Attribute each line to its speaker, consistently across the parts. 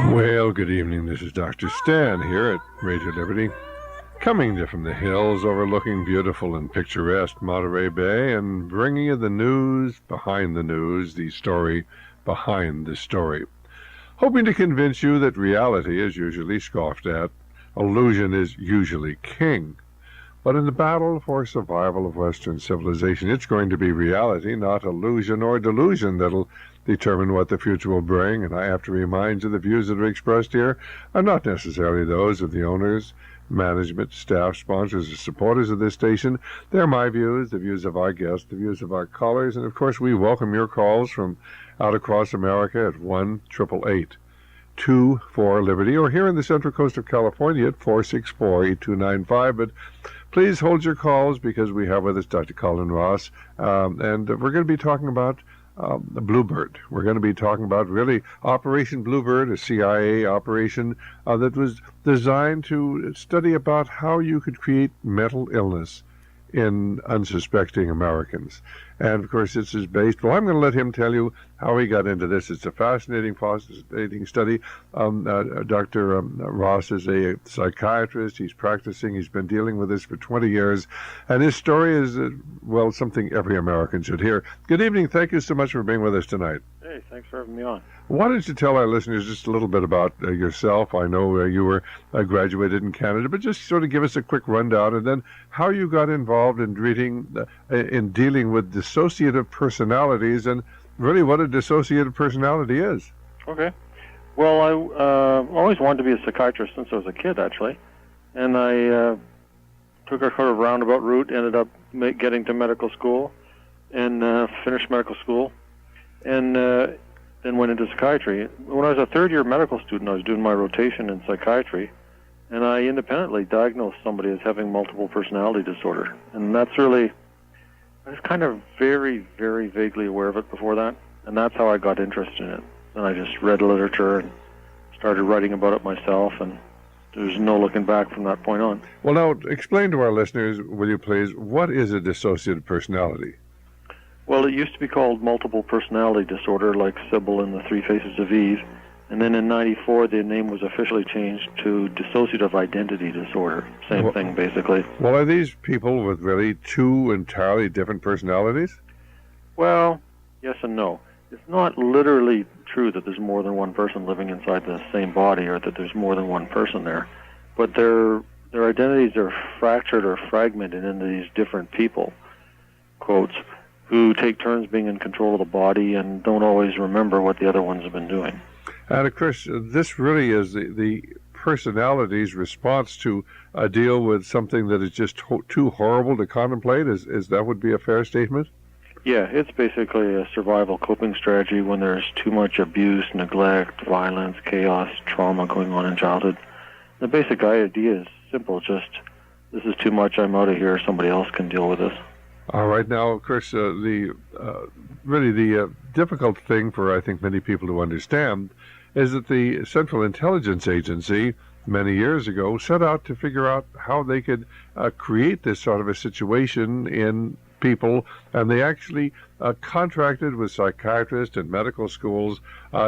Speaker 1: Well, good evening. This is Dr. Stan here at Radio Liberty, coming to you from the hills overlooking beautiful and picturesque Monterey Bay and bringing you the news, the story behind the story. Hoping to convince you that reality is usually scoffed at, illusion is usually king. But in the battle for survival of Western civilization, it's going to be reality, not illusion or delusion, that'll determine what the future will bring. And I have to remind you, the views that are expressed here are not necessarily those of the owners, management, staff, sponsors, or supporters of this station. They're my views, the views of our guests, the views of our callers, and of course we welcome your calls from out across America at 1-888-24-LIBERTY, or here in the Central Coast of California at 464-8295. But please hold your calls, because we have with us Dr. Colin Ross, and we're going to be talking about the Bluebird. We're going to be talking about really Operation Bluebird, a CIA operation that was designed to study about how you could create mental illness in unsuspecting Americans. And of course, this is based, well, I'm going to let him tell you how he got into this. It's a fascinating study. Dr. Ross is a psychiatrist. He's practicing. He's been dealing with this for 20 years. And his story is, well, something every American should hear. Good evening. Thank you so much for being with us tonight.
Speaker 2: Hey, thanks for having me on.
Speaker 1: Why don't you tell our listeners just a little bit about yourself? I know you were graduated in Canada, but just sort of give us a quick rundown, and then how you got involved in dealing with dissociative personalities, and really what a dissociative personality is.
Speaker 2: Okay. Well, I always wanted to be a psychiatrist since I was a kid, actually. And I took a sort of roundabout route, ended up getting to medical school, and finished medical school, and then went into psychiatry. When I was a third-year medical student, I was doing my rotation in psychiatry, and I independently diagnosed somebody as having multiple personality disorder. And that's really, I was kind of very, very vaguely aware of it before that, and that's how I got interested in it. Then I just read literature and started writing about it myself, and there's no looking back from that point on.
Speaker 1: Well, now, explain to our listeners, will you please, what is a dissociative personality?
Speaker 2: Well, it used to be called multiple personality disorder, like Sybil in The Three Faces of Eve. And then in '94, the name was officially changed to dissociative identity disorder. Same thing, basically.
Speaker 1: Well, are these people with really two entirely different personalities?
Speaker 2: Well, yes and no. It's not literally true that there's more than one person living inside the same body, or that there's more than one person there. But their identities are fractured or fragmented into these different people, quotes, who take turns being in control of the body and don't always remember what the other ones have been doing.
Speaker 1: And of course, this really is the personality's response to deal with something that is just too horrible to contemplate. Is that would be a fair statement?
Speaker 2: Yeah, it's basically a survival coping strategy when there's too much abuse, neglect, violence, chaos, trauma going on in childhood. The basic idea is simple, just this is too much, I'm out of here, somebody else can deal with this.
Speaker 1: All right. Now, of course, the difficult thing for, I think, many people to understand is that the Central Intelligence Agency many years ago set out to figure out how they could create this sort of a situation in people, and they actually contracted with psychiatrists and medical schools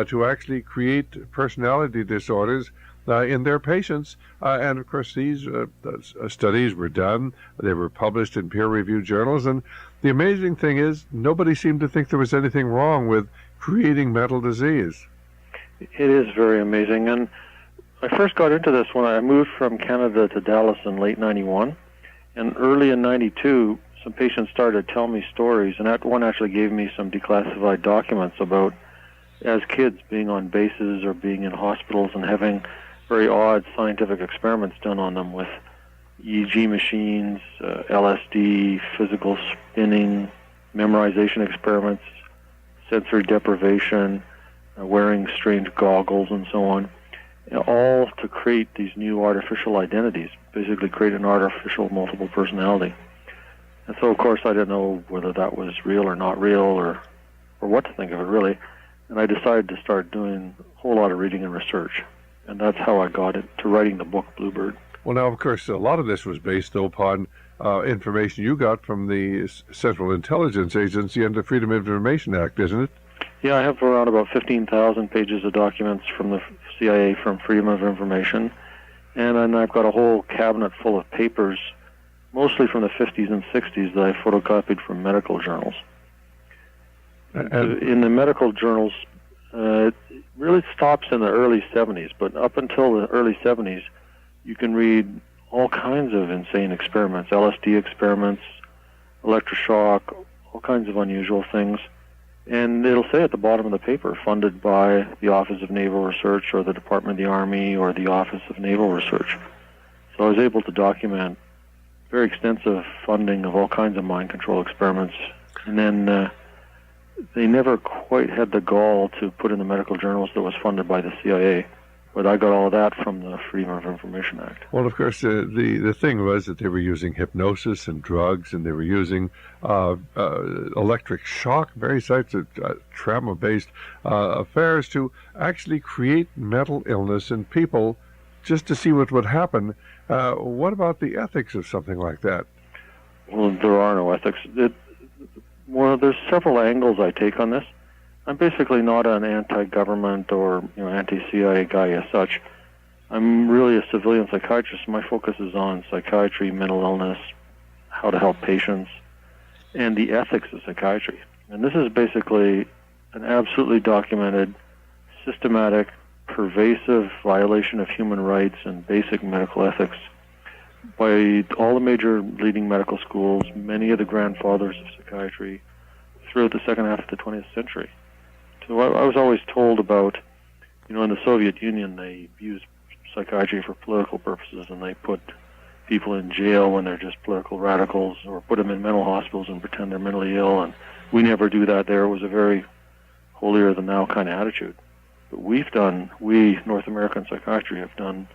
Speaker 1: to actually create personality disorders in their patients. And of course, these studies were done. They were published in peer-reviewed journals. And the amazing thing is, nobody seemed to think there was anything wrong with creating mental disease.
Speaker 2: It is very amazing. And I first got into this when I moved from Canada to Dallas in late '91. And early in '92, some patients started telling me stories. And that one actually gave me some declassified documents about, as kids, being on bases or being in hospitals and having very odd scientific experiments done on them with EEG machines, LSD, physical spinning, memorization experiments, sensory deprivation, wearing strange goggles, and so on, all to create these new artificial identities, basically create an artificial multiple personality. And so, of course, I didn't know whether that was real or not real, or what to think of it, really. And I decided to start doing a whole lot of reading and research. And that's how I got into writing the book, Bluebird.
Speaker 1: Well, now, of course, a lot of this was based upon information you got from the Central Intelligence Agency and the Freedom of Information Act, isn't it?
Speaker 2: Yeah, I have around about 15,000 pages of documents from the CIA from Freedom of Information, and then I've got a whole cabinet full of papers, mostly from the 50s and 60s, that I photocopied from medical journals. In the medical journals, it really stops in the early 70s, but up until the early 70s, you can read all kinds of insane experiments, LSD experiments, electroshock, all kinds of unusual things. And it'll say at the bottom of the paper, funded by the Office of Naval Research or the Department of the Army or the Office of Naval Research. So I was able to document very extensive funding of all kinds of mind control experiments. And then they never quite had the gall to put in the medical journals that was funded by the CIA. But I got all of that from the Freedom of Information Act.
Speaker 1: Well, of course, the thing was that they were using hypnosis and drugs, and they were using electric shock, various types of trauma-based affairs to actually create mental illness in people just to see what would happen. What about the ethics of something like that?
Speaker 2: Well, there are no ethics. There's several angles I take on this. I'm basically not an anti-government or anti-CIA guy as such. I'm really a civilian psychiatrist. My focus is on psychiatry, mental illness, how to help patients, and the ethics of psychiatry. And this is basically an absolutely documented, systematic, pervasive violation of human rights and basic medical ethics by all the major leading medical schools, many of the grandfathers of psychiatry throughout the second half of the 20th century. So I was always told about, in the Soviet Union, they used psychiatry for political purposes, and they put people in jail when they're just political radicals, or put them in mental hospitals and pretend they're mentally ill, and we never do that there. It was a very holier-than-thou kind of attitude. But we, North American psychiatry, have done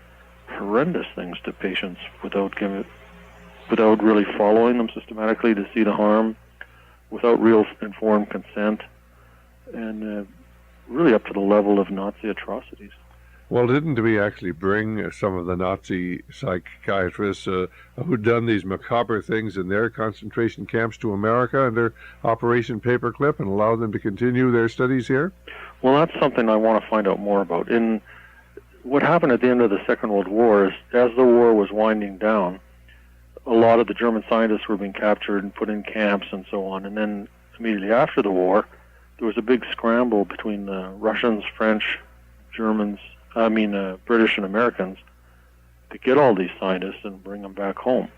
Speaker 2: horrendous things to patients without really following them systematically to see the harm, without real informed consent, and really up to the level of Nazi atrocities.
Speaker 1: Well, didn't we actually bring some of the Nazi psychiatrists who'd done these macabre things in their concentration camps to America under Operation Paperclip and allow them to continue their studies here?
Speaker 2: Well, that's something I want to find out more about. What happened at the end of the Second World War is, as the war was winding down, a lot of the German scientists were being captured and put in camps and so on. And then immediately after the war, there was a big scramble between the Russians, French, British and Americans to get all these scientists and bring them back home.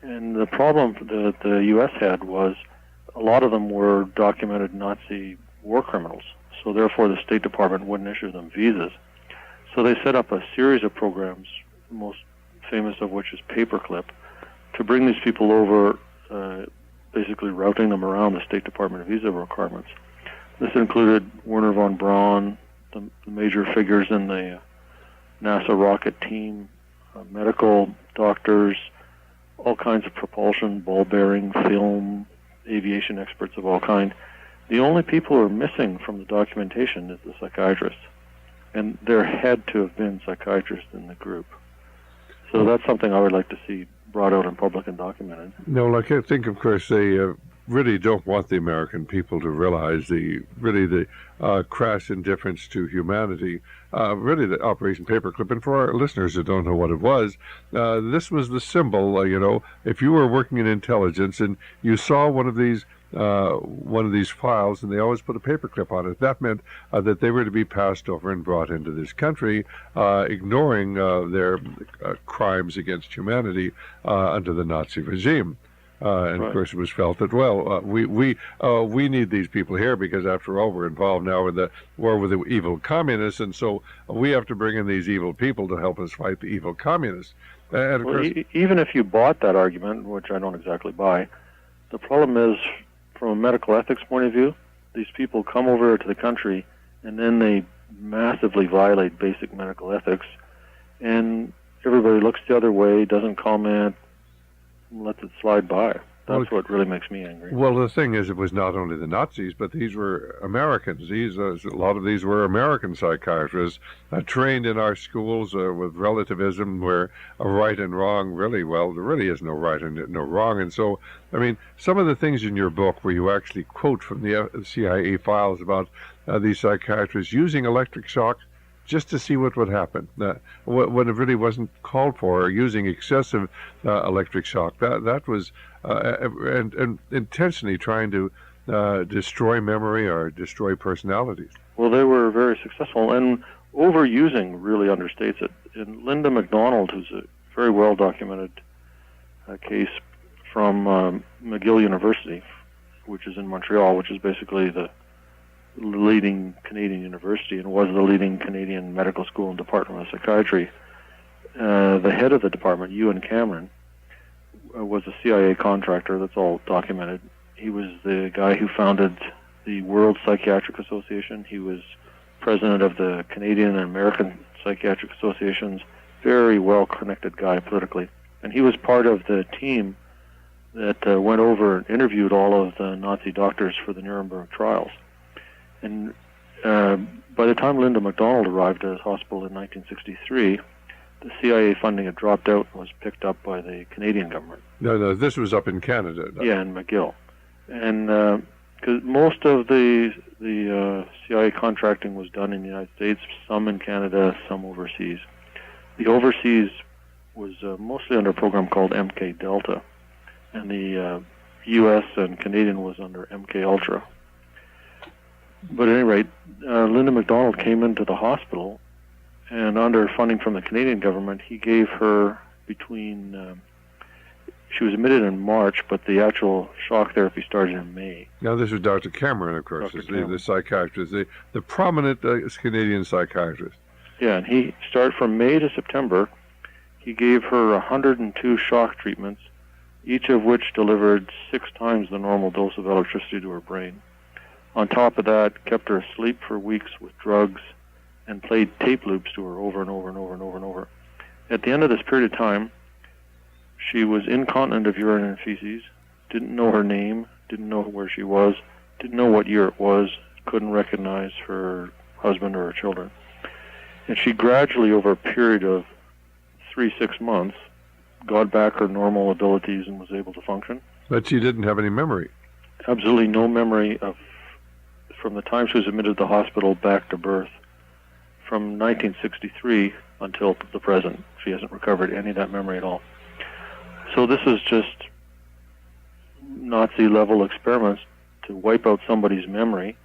Speaker 2: And the problem that the U.S. had was a lot of them were documented Nazi war criminals. So therefore the State Department wouldn't issue them visas. So they set up a series of programs, the most famous of which is Paperclip, to bring these people over, basically routing them around the State Department visa requirements. This included Wernher von Braun, the major figures in the NASA rocket team, medical doctors, all kinds of propulsion, ball bearing, film, aviation experts of all kinds. The only people who are missing from the documentation is the psychiatrists. And there had to have been psychiatrists in the group. So that's something I would like to see brought out in public and documented.
Speaker 1: No, I think, of course, they really don't want the American people to realize the crass indifference to humanity. Really, the Operation Paperclip, and for our listeners who don't know what it was, this was the symbol. If you were working in intelligence and you saw one of these files, and they always put a paperclip on it, that meant that they were to be passed over and brought into this country, ignoring their crimes against humanity under the Nazi regime. And
Speaker 2: right.
Speaker 1: Of course, it was felt that we need these people here because, after all, we're involved now in the war with the evil communists, and so we have to bring in these evil people to help us fight the evil communists. And of course,
Speaker 2: even if you bought that argument, which I don't exactly buy, the problem is, from a medical ethics point of view, these people come over to the country and then they massively violate basic medical ethics, and everybody looks the other way, doesn't comment, lets it slide by. That's what really makes me angry.
Speaker 1: Well, the thing is, it was not only the Nazis, but these were Americans. A lot of these were American psychiatrists trained in our schools with relativism, where a right and wrong there really is no right and no wrong. And so, some of the things in your book where you actually quote from the CIA files about these psychiatrists using electric shock just to see what would happen. When it really wasn't called for, or using excessive electric shock. That was and intentionally trying to destroy memory or destroy personalities.
Speaker 2: Well, they were very successful, and overusing really understates it. And Linda MacDonald, who's a very well-documented case from McGill University, which is in Montreal, which is basically the leading Canadian university and was the leading Canadian medical school and department of psychiatry. The head of the department, Ewan Cameron, was a CIA contractor. That's all documented. He was the guy who founded the World Psychiatric Association. He was president of the Canadian and American Psychiatric Associations. Very well-connected guy politically. And he was part of the team that went over and interviewed all of the Nazi doctors for the Nuremberg trials. And by the time Linda MacDonald arrived at his hospital in 1963, the CIA funding had dropped out and was picked up by the Canadian government.
Speaker 1: No, this was up in Canada.
Speaker 2: Yeah, in McGill. And because most of the CIA contracting was done in the United States, some in Canada, some overseas. The overseas was mostly under a program called MK Delta, and the U.S. and Canadian was under MK Ultra. But at any rate, Linda MacDonald came into the hospital, and under funding from the Canadian government, he gave her between... she was admitted in March, but the actual shock therapy started in May.
Speaker 1: Now, this was Dr. Cameron, of course, the psychiatrist, the prominent Canadian psychiatrist.
Speaker 2: Yeah, and he started from May to September. He gave her 102 shock treatments, each of which delivered 6 times the normal dose of electricity to her brain. On top of that, kept her asleep for weeks with drugs and played tape loops to her over and over and over and over and over. At the end of this period of time, she was incontinent of urine and feces, didn't know her name, didn't know where she was, didn't know what year it was, couldn't recognize her husband or her children. And she gradually, over a period of 3-6 months, got back her normal abilities and was able to function.
Speaker 1: But she didn't have any memory.
Speaker 2: Absolutely no memory from the time she was admitted to the hospital back to birth. From 1963 until the present, she hasn't recovered any of that memory at all. So this is just Nazi-level experiments to wipe out somebody's memory,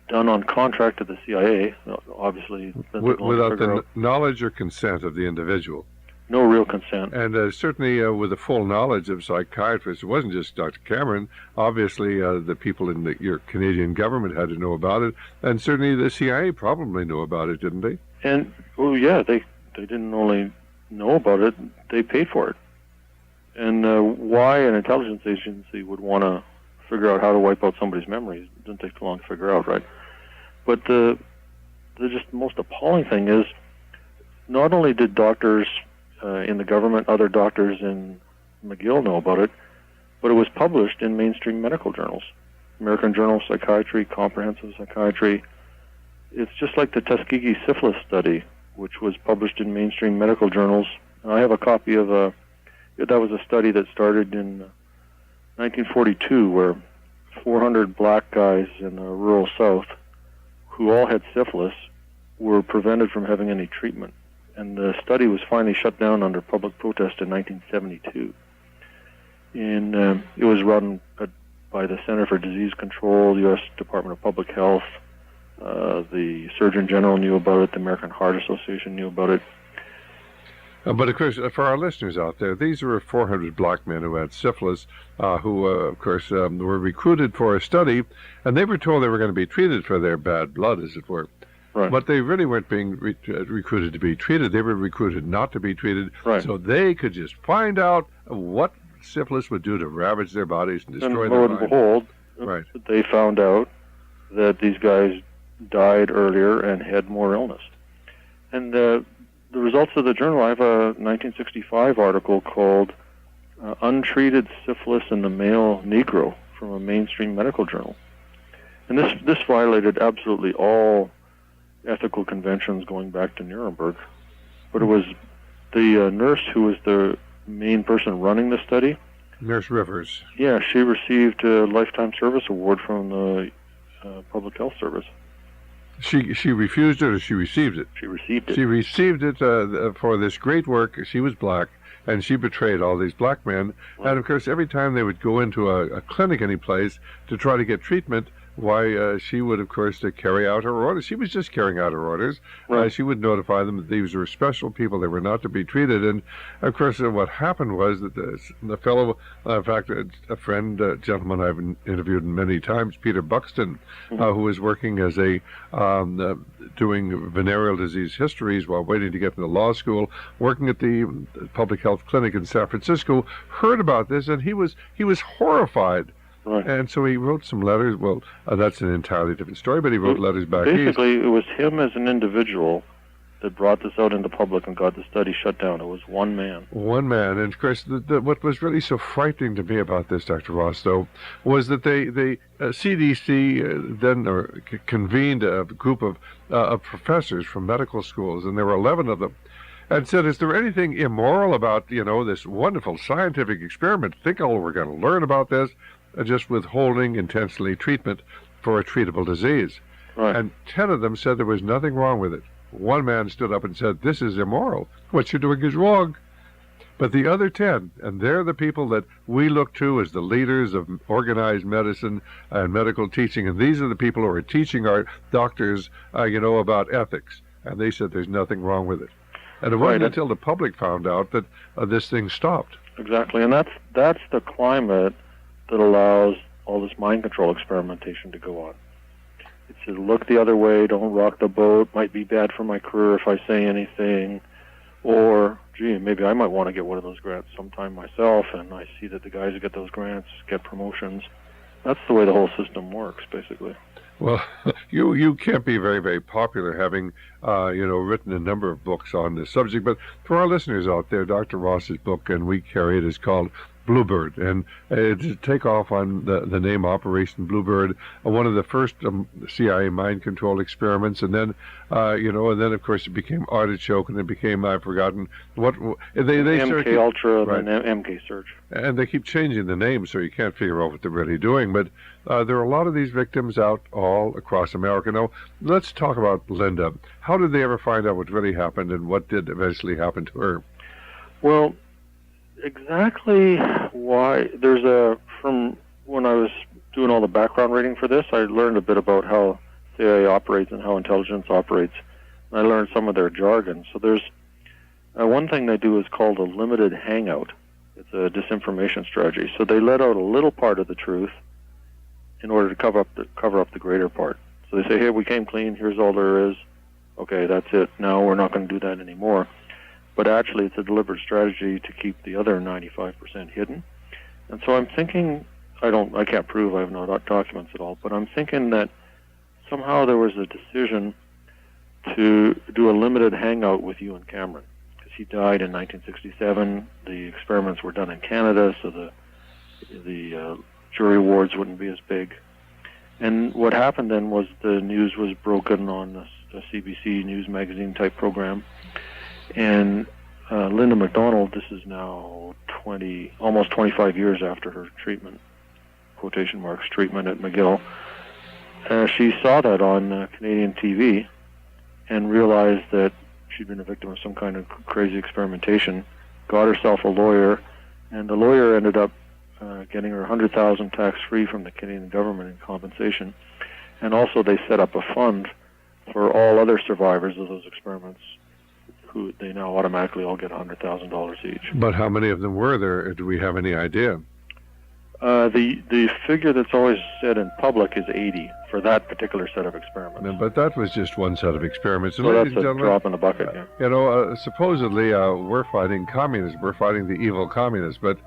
Speaker 2: done on contract to the CIA, obviously.
Speaker 1: Without the knowledge or consent of the individual.
Speaker 2: No real consent.
Speaker 1: And certainly with the full knowledge of psychiatrists, it wasn't just Dr. Cameron. Obviously, the people in your Canadian government had to know about it, and certainly the CIA probably knew about it, didn't they?
Speaker 2: And, oh yeah, they didn't only know about it, they paid for it. And why an intelligence agency would want to figure out how to wipe out somebody's memories doesn't take too long to figure out, right? But the just most appalling thing is, not only did doctors in the government, other doctors in McGill know about it, but it was published in mainstream medical journals. American Journal of Psychiatry, Comprehensive Psychiatry. It's just like the Tuskegee syphilis study, which was published in mainstream medical journals. And I have a copy of that was a study that started in 1942, where 400 black guys in the rural South who all had syphilis were prevented from having any treatment. And the study was finally shut down under public protest in 1972. And it was run by the Center for Disease Control, the U.S. Department of Public Health. The Surgeon General knew about it. The American Heart Association knew about it.
Speaker 1: But of course, for our listeners out there, these were 400 black men who had syphilis, who, of course, were recruited for a study, and they were told they were going to be treated for their bad blood, as it were.
Speaker 2: Right.
Speaker 1: But they really weren't being recruited to be treated. They were recruited not to be treated,
Speaker 2: right,
Speaker 1: so they could just find out what syphilis would do to ravage their bodies and destroy their minds.
Speaker 2: And lo and behold,
Speaker 1: right,
Speaker 2: they found out that these guys died earlier and had more illness. And the results of the journal, I have a 1965 article called Untreated Syphilis in the Male Negro from a mainstream medical journal. And this violated absolutely all ethical conventions going back to Nuremberg. But it was the nurse who was the main person running the study.
Speaker 1: Nurse Rivers.
Speaker 2: Yeah, she received a Lifetime Service Award from the Public Health Service.
Speaker 1: She refused it, or she received it?
Speaker 2: She received it.
Speaker 1: She received it for this great work. She was black, and she betrayed all these black men.
Speaker 2: Right.
Speaker 1: And of course, every time they would go into a clinic, any place, to try to get treatment, why, she would, of course, carry out her orders. She was just carrying out her orders.
Speaker 2: Right.
Speaker 1: She would notify them that these were special people. They were not to be treated. And, of course, what happened was that the fellow, in fact, a friend, a gentleman I've interviewed many times, Peter Buxton, who was working as doing venereal disease histories while waiting to get into law school, working at the public health clinic in San Francisco, heard about this, and he was horrified.
Speaker 2: Right.
Speaker 1: And so he wrote some letters. Well, that's an entirely different story, but he wrote letters back
Speaker 2: Basically,
Speaker 1: east.
Speaker 2: it was him as an individual that brought this out into public and got the study shut down. It was one man.
Speaker 1: One man. And, of course, what was really so frightening to me about this, Dr. Ross, though, was that CDC then convened a group of professors from medical schools, and there were 11 of them, and said, is there anything immoral about, this wonderful scientific experiment? Think all we're going to learn about this? Just withholding intentionally treatment for a treatable disease.
Speaker 2: Right.
Speaker 1: And 10 of them said there was nothing wrong with it. One man stood up and said, this is immoral. What you're doing is wrong. But the other 10, and they're the people that we look to as the leaders of organized medicine and medical teaching, and these are the people who are teaching our doctors, about ethics. And they said there's nothing wrong with it. And it wasn't until the public found out that this thing stopped.
Speaker 2: Exactly, and that's the climate that allows all this mind control experimentation to go on. It says, look the other way, don't rock the boat, might be bad for my career if I say anything, or, gee, maybe I might want to get one of those grants sometime myself, and I see that the guys who get those grants get promotions. That's the way the whole system works, basically.
Speaker 1: Well, you can't be very, very popular having, written a number of books on this subject, but for our listeners out there, Dr. Ross's book, and we carry it, is called Bluebird, and to take off on the name Operation Bluebird, one of the first CIA mind control experiments, and then and then of course it became Artichoke, and it became, I've forgotten what they
Speaker 2: MK Ultra, right. And then MK Surge,
Speaker 1: and they keep changing the name, so you can't figure out what they're really doing. But there are a lot of these victims out all across America. Now let's talk about Linda. How did they ever find out what really happened, and what did eventually happen to her?
Speaker 2: Well, exactly why from when I was doing all the background reading for this, I learned a bit about how CIA operates and how intelligence operates, and I learned some of their jargon. So there's one thing they do is called a limited hangout. It's a disinformation strategy. So they let out a little part of the truth in order to cover up the greater part. So they say, hey, we came clean, here's all there is. Okay, that's it. Now we're not going to do that anymore. But actually, it's a deliberate strategy to keep the other 95% hidden. And so I'm thinking, I can't prove, I have no documents at all, but I'm thinking that somehow there was a decision to do a limited hangout with Ewan Cameron, because he died in 1967. The experiments were done in Canada, so the jury awards wouldn't be as big. And what happened then was the news was broken on a CBC News magazine type program. And Linda McDonald, this is now almost 25 years after her treatment, quotation marks, treatment at McGill, she saw that on Canadian TV and realized that she'd been a victim of some kind of crazy experimentation, got herself a lawyer, and the lawyer ended up getting her $100,000 tax-free from the Canadian government in compensation. And also they set up a fund for all other survivors of those experiments, who they now automatically all get $100,000 each.
Speaker 1: But how many of them were there? Do we have any idea?
Speaker 2: The figure that's always said in public is 80 for that particular set of experiments.
Speaker 1: No, but that was just one set of experiments.
Speaker 2: So that's a drop in the bucket. Yeah.
Speaker 1: Supposedly we're fighting communism. We're fighting the evil communists. But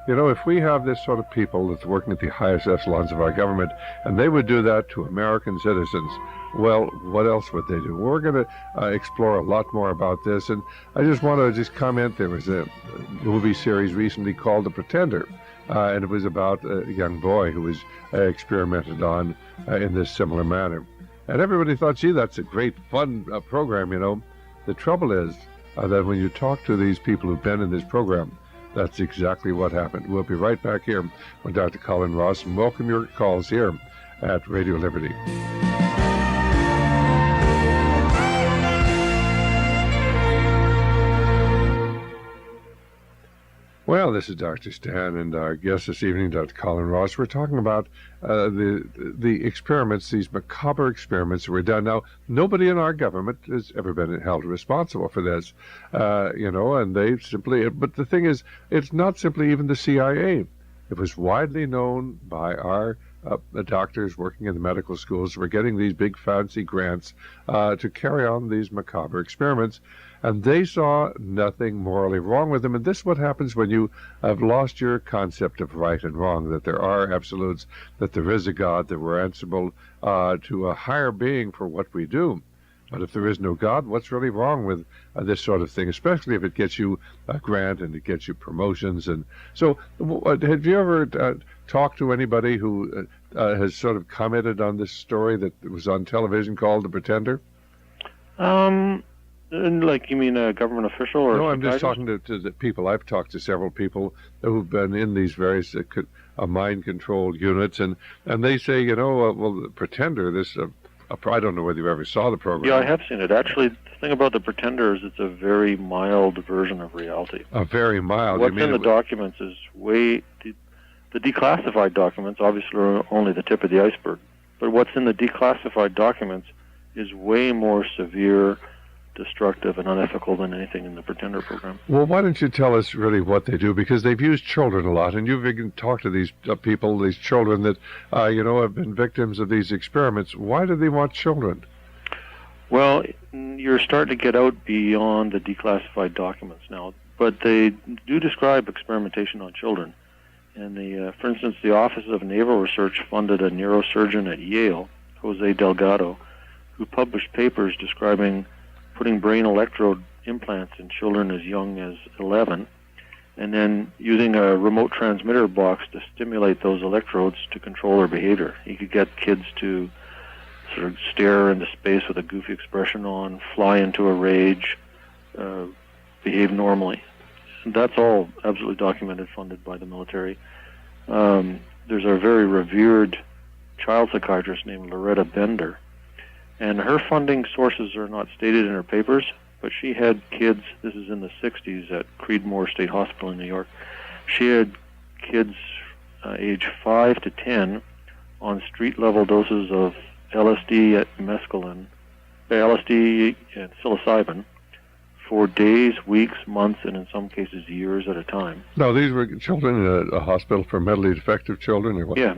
Speaker 1: if we have this sort of people that's working at the highest echelons of our government, and they would do that to American citizens, well, what else would they do? We're going to explore a lot more about this, and I just want to comment. There was a movie series recently called The Pretender, and it was about a young boy who was experimented on in this similar manner. And everybody thought, gee, that's a great, fun program, The trouble is that when you talk to these people who've been in this program, that's exactly what happened. We'll be right back here with Dr. Colin Ross, and welcome your calls here at Radio Liberty. Well, this is Dr. Stan, and our guest this evening, Dr. Colin Ross. We're talking about the experiments, these macabre experiments that were done. Now, nobody in our government has ever been held responsible for this, and they simply. But the thing is, it's not simply even the CIA. It was widely known by our doctors working in the medical schools who were getting these big fancy grants to carry on these macabre experiments. And they saw nothing morally wrong with them. And this is what happens when you have lost your concept of right and wrong, that there are absolutes, that there is a God, that we're answerable to a higher being for what we do. But if there is no God, what's really wrong with this sort of thing, especially if it gets you a grant and it gets you promotions? And so have you ever talked to anybody who has sort of commented on this story that was on television called The Pretender?
Speaker 2: Like, you mean a government official or?
Speaker 1: No, I'm just talking to the people. I've talked to several people who've been in these various mind-controlled units, and they say, well, The Pretender, this, I don't know whether you ever saw the program.
Speaker 2: Yeah, I have seen it. Actually, the thing about The Pretender is it's a very mild version of reality.
Speaker 1: A very mild?
Speaker 2: What's in the documents is the declassified documents, obviously, are only the tip of the iceberg. But what's in the declassified documents is way more severe, destructive, and unethical than anything in the Pretender program.
Speaker 1: Well, why don't you tell us really what they do? Because they've used children a lot, and you've talked to these people, these children that, have been victims of these experiments. Why do they want children?
Speaker 2: Well, you're starting to get out beyond the declassified documents now, but they do describe experimentation on children. And for instance, the Office of Naval Research funded a neurosurgeon at Yale, Jose Delgado, who published papers describing putting brain electrode implants in children as young as 11, and then using a remote transmitter box to stimulate those electrodes to control their behavior. He could get kids to sort of stare into space with a goofy expression on, fly into a rage, behave normally. And that's all absolutely documented, funded by the military. There's a very revered child psychiatrist named Loretta Bender, and her funding sources are not stated in her papers, but she had kids, this is in the 60s at Creedmoor State Hospital in New York, she had kids age 5 to 10 on street-level doses of LSD and psilocybin for days, weeks, months, and in some cases years at a time.
Speaker 1: No, these were children in a hospital for mentally defective children, or what?
Speaker 2: Yeah,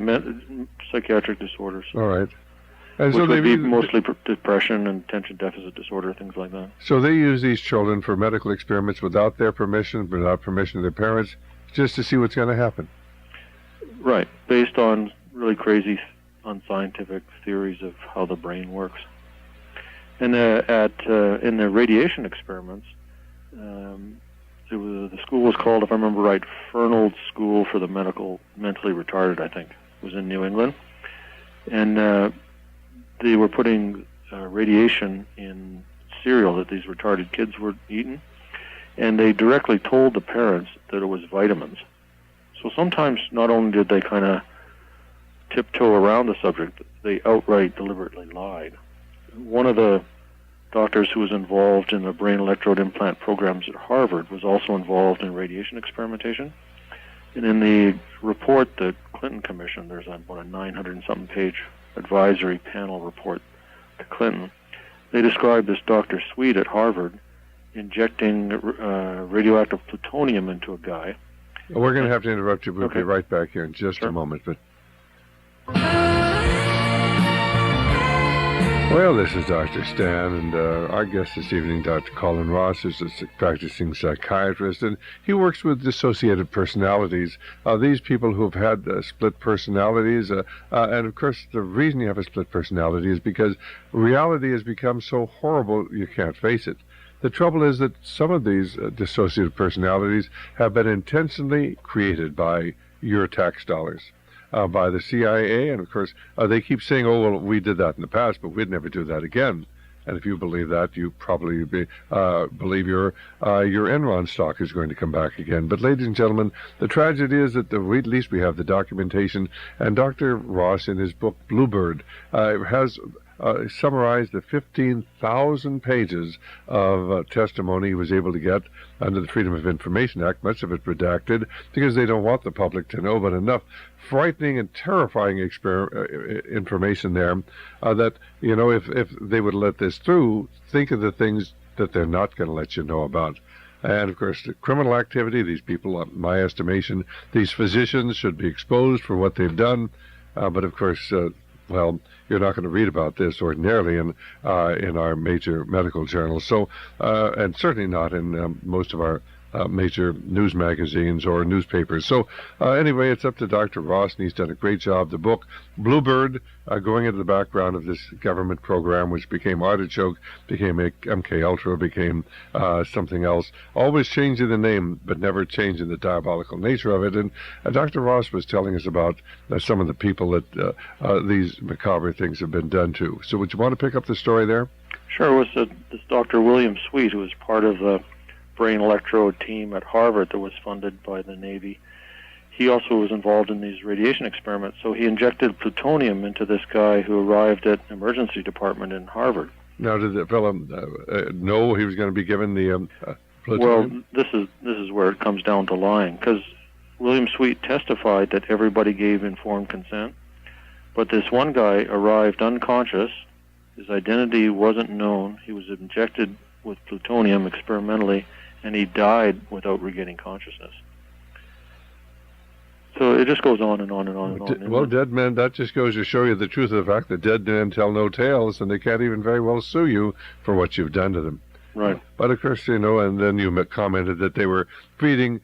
Speaker 2: psychiatric disorders.
Speaker 1: All right.
Speaker 2: And which would be mostly depression and attention deficit disorder, things like that.
Speaker 1: So they use these children for medical experiments without their permission, without permission of their parents, just to see what's going to happen. Right,
Speaker 2: based on really crazy, unscientific theories of how the brain works. And in the radiation experiments, the school was called, if I remember right, Fernald School for the Mentally Retarded, I think. It was in New England. And they were putting radiation in cereal that these retarded kids were eating, and they directly told the parents that it was vitamins. So sometimes not only did they kind of tiptoe around the subject, they outright deliberately lied. One of the doctors who was involved in the brain electrode implant programs at Harvard was also involved in radiation experimentation. And in the report the Clinton commissioned, there's about a 900-something page advisory panel report to Clinton. They described this Dr. Sweet at Harvard injecting radioactive plutonium into a guy.
Speaker 1: We're going to have to interrupt you. We'll be right back here in just a moment. But well, this is Dr. Stan, and our guest this evening, Dr. Colin Ross, is a practicing psychiatrist, and he works with dissociated personalities. These people who have had split personalities, and of course the reason you have a split personality is because reality has become so horrible you can't face it. The trouble is that some of these dissociative personalities have been intentionally created by your tax dollars. By the CIA, and of course they keep saying, oh, well, we did that in the past, but we'd never do that again. And if you believe that, you probably believe your Enron stock is going to come back again. But ladies and gentlemen, the tragedy is that at least we have the documentation, and Dr. Ross in his book Bluebird has summarized the 15,000 pages of testimony he was able to get under the Freedom of Information Act, much of it redacted because they don't want the public to know, but enough frightening and terrifying information there that, if they would let this through, think of the things that they're not going to let you know about. And, of course, the criminal activity, these people, in my estimation, these physicians should be exposed for what they've done. But, of course, you're not going to read about this ordinarily in our major medical journals. So, and certainly not in most of our major news magazines or newspapers. So anyway, it's up to Dr. Ross, and he's done a great job. The book, Bluebird, going into the background of this government program, which became Artichoke, became MK Ultra, became something else, always changing the name, but never changing the diabolical nature of it. And Dr. Ross was telling us about some of the people that these macabre things have been done to. So would you want to pick up the story there?
Speaker 2: Sure. It was this Dr. William Sweet, who was part of the brain electrode team at Harvard that was funded by the Navy. He also was involved in these radiation experiments, so he injected plutonium into this guy who arrived at an emergency department in Harvard.
Speaker 1: Now, did the fellow know he was going to be given the plutonium?
Speaker 2: Well, this is where it comes down to lying, because William Sweet testified that everybody gave informed consent, but this one guy arrived unconscious. His identity wasn't known. He was injected with plutonium experimentally, and he died without regaining consciousness. So it just goes on and on and on and on.
Speaker 1: Well, dead men, that just goes to show you the truth of the fact that dead men tell no tales, and they can't even very well sue you for what you've done to them.
Speaker 2: Right.
Speaker 1: But of course, and then you commented that they were feeding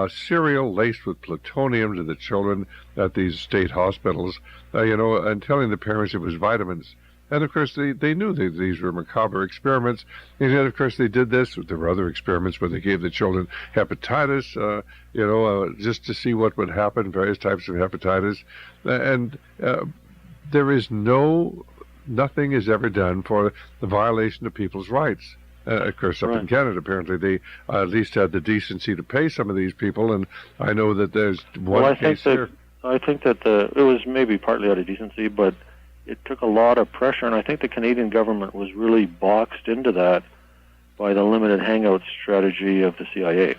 Speaker 1: cereal laced with plutonium to the children at these state hospitals, and telling the parents it was vitamins. And, of course, they knew that these were macabre experiments. And yet, of course, they did this. There were other experiments where they gave the children hepatitis, just to see what would happen, various types of hepatitis. And there is nothing is ever done for the violation of people's rights. Of course, up in Canada, apparently, they at least had the decency to pay some of these people. And I know that there's one case here.
Speaker 2: I think that it was maybe partly out of decency, but it took a lot of pressure, and I think the Canadian government was really boxed into that by the limited hangout strategy of the CIA.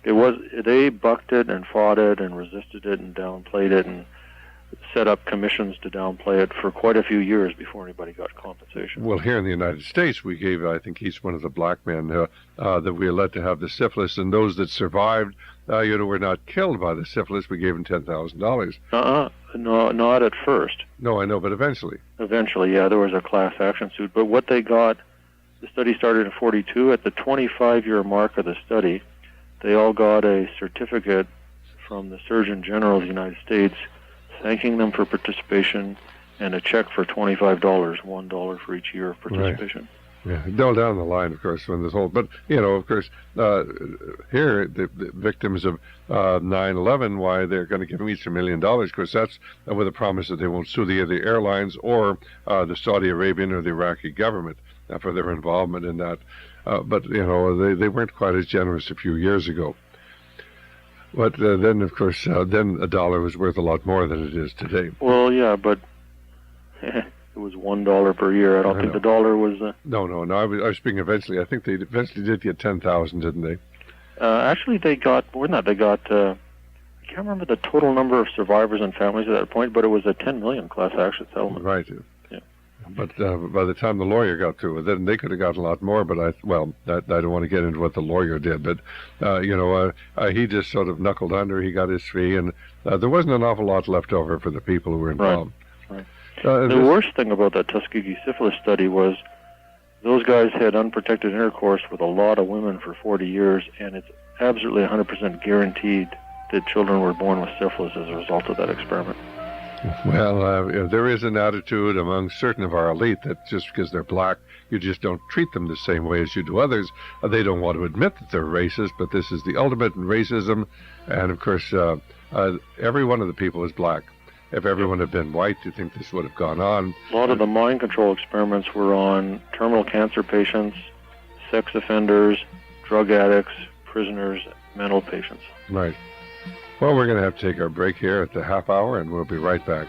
Speaker 2: They bucked it and fought it and resisted it and downplayed it and set up commissions to downplay it for quite a few years before anybody got compensation.
Speaker 1: Well, here in the United States, we gave, I think, each one of the black men that we let to have the syphilis, and those that survived, were not killed by the syphilis. We gave them $10,000.
Speaker 2: No, not at first.
Speaker 1: No, I know, but eventually.
Speaker 2: Eventually, yeah, there was a class action suit. But what they got, the study started in 42. At the 25-year mark of the study, they all got a certificate from the Surgeon General of the United States thanking them for participation and a check for $25, $1 for each year of participation.
Speaker 1: Right. Yeah, down the line, of course, when this whole... But, of course, here, the victims of 9/11, why they're going to give them each $1 million, because that's with a promise that they won't sue the airlines or the Saudi Arabian or the Iraqi government for their involvement in that. But, they weren't quite as generous a few years ago. But then, of course, then a dollar was worth a lot more than it is today.
Speaker 2: Well, yeah, but it was $1 per year. I don't think the dollar was...
Speaker 1: No. I was speaking eventually. I think they eventually did get 10,000, didn't they?
Speaker 2: Actually, they got more than that. They got... I can't remember the total number of survivors and families at that point, but it was a 10 million class action settlement.
Speaker 1: Right.
Speaker 2: Yeah.
Speaker 1: But by the time the lawyer got through with it, then they could have got a lot more. But I don't want to get into what the lawyer did. But he just sort of knuckled under. He got his fee, and there wasn't an awful lot left over for the people who were involved.
Speaker 2: Right. The worst thing about that Tuskegee syphilis study was those guys had unprotected intercourse with a lot of women for 40 years, and it's absolutely 100% guaranteed that children were born with syphilis as a result of that experiment.
Speaker 1: Well, there is an attitude among certain of our elite that just because they're black, you just don't treat them the same way as you do others. They don't want to admit that they're racist, but this is the ultimate in racism. And, of course, every one of the people is black. If everyone had been white, do you think this would have gone on?
Speaker 2: A lot of the mind control experiments were on terminal cancer patients, sex offenders, drug addicts, prisoners, mental patients.
Speaker 1: Right. Well, we're going to have to take our break here at the half hour, and we'll be right back.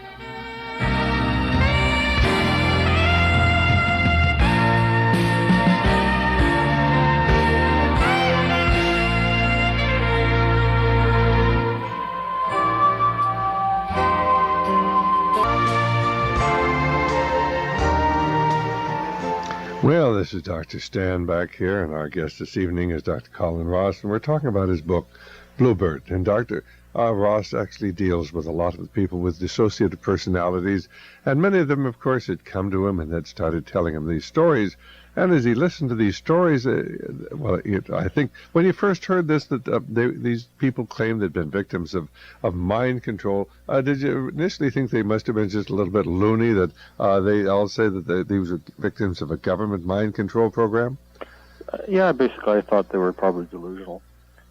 Speaker 1: this is Dr. Stan back here, and our guest this evening is Dr. Colin Ross, and we're talking about his book, Bluebird. And Dr. Ross actually deals with a lot of people with dissociative personalities, and many of them, of course, had come to him and had started telling him these stories. And as he listened to these stories, I think when you first heard this, that these people claimed they'd been victims of mind control. Did you initially think they must have been just a little bit loony, that they all say that these were victims of a government mind control program?
Speaker 2: Yeah, basically I thought they were probably delusional,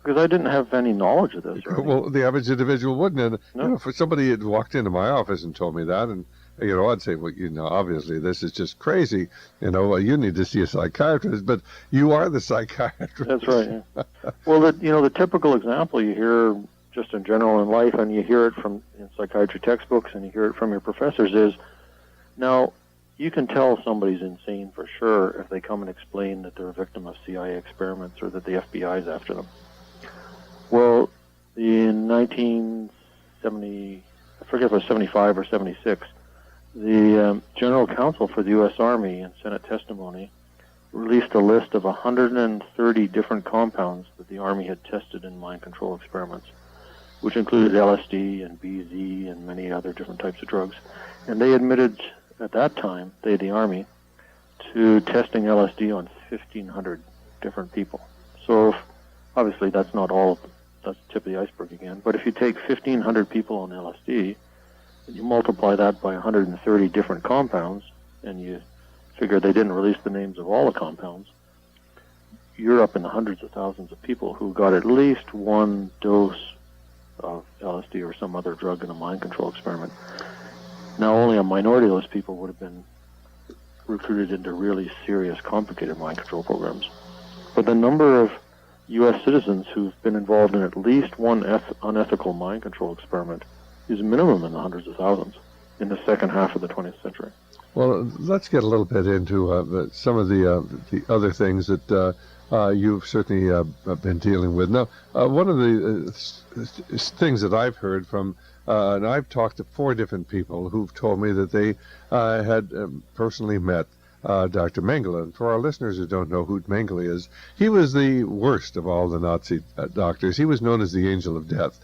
Speaker 2: because I didn't have any knowledge of this. Right?
Speaker 1: Well, the average individual wouldn't. And
Speaker 2: No.
Speaker 1: for somebody had walked into my office and told me that, and I'd say, well, obviously this is just crazy. You need to see a psychiatrist, but you are the psychiatrist.
Speaker 2: That's right. Yeah. Well, the typical example you hear just in general in life, and you hear it from in psychiatry textbooks, and you hear it from your professors, is now you can tell somebody's insane for sure if they come and explain that they're a victim of CIA experiments or that the FBI is after them. Well, in 1970, I forget if it was 75 or 76, the General Counsel for the U.S. Army in Senate testimony released a list of 130 different compounds that the Army had tested in mind control experiments, which included LSD and BZ and many other different types of drugs. And they admitted at that time, the Army, to testing LSD on 1,500 different people. So obviously that's not all, that's the tip of the iceberg again. But if you take 1,500 people on LSD, and you multiply that by 130 different compounds, and you figure they didn't release the names of all the compounds, you're up in the hundreds of thousands of people who got at least one dose of LSD or some other drug in a mind control experiment. Now, only a minority of those people would have been recruited into really serious, complicated mind control programs. But the number of U.S. citizens who've been involved in at least one unethical mind control experiment is minimum in the hundreds of thousands in the second half of the 20th century.
Speaker 1: Well, let's get a little bit into some of the other things that you've certainly been dealing with. Now, one of the things that I've heard from, and I've talked to 4 different people who've told me that they had personally met Dr. Mengele. And for our listeners who don't know who Mengele is, he was the worst of all the Nazi doctors. He was known as the Angel of Death.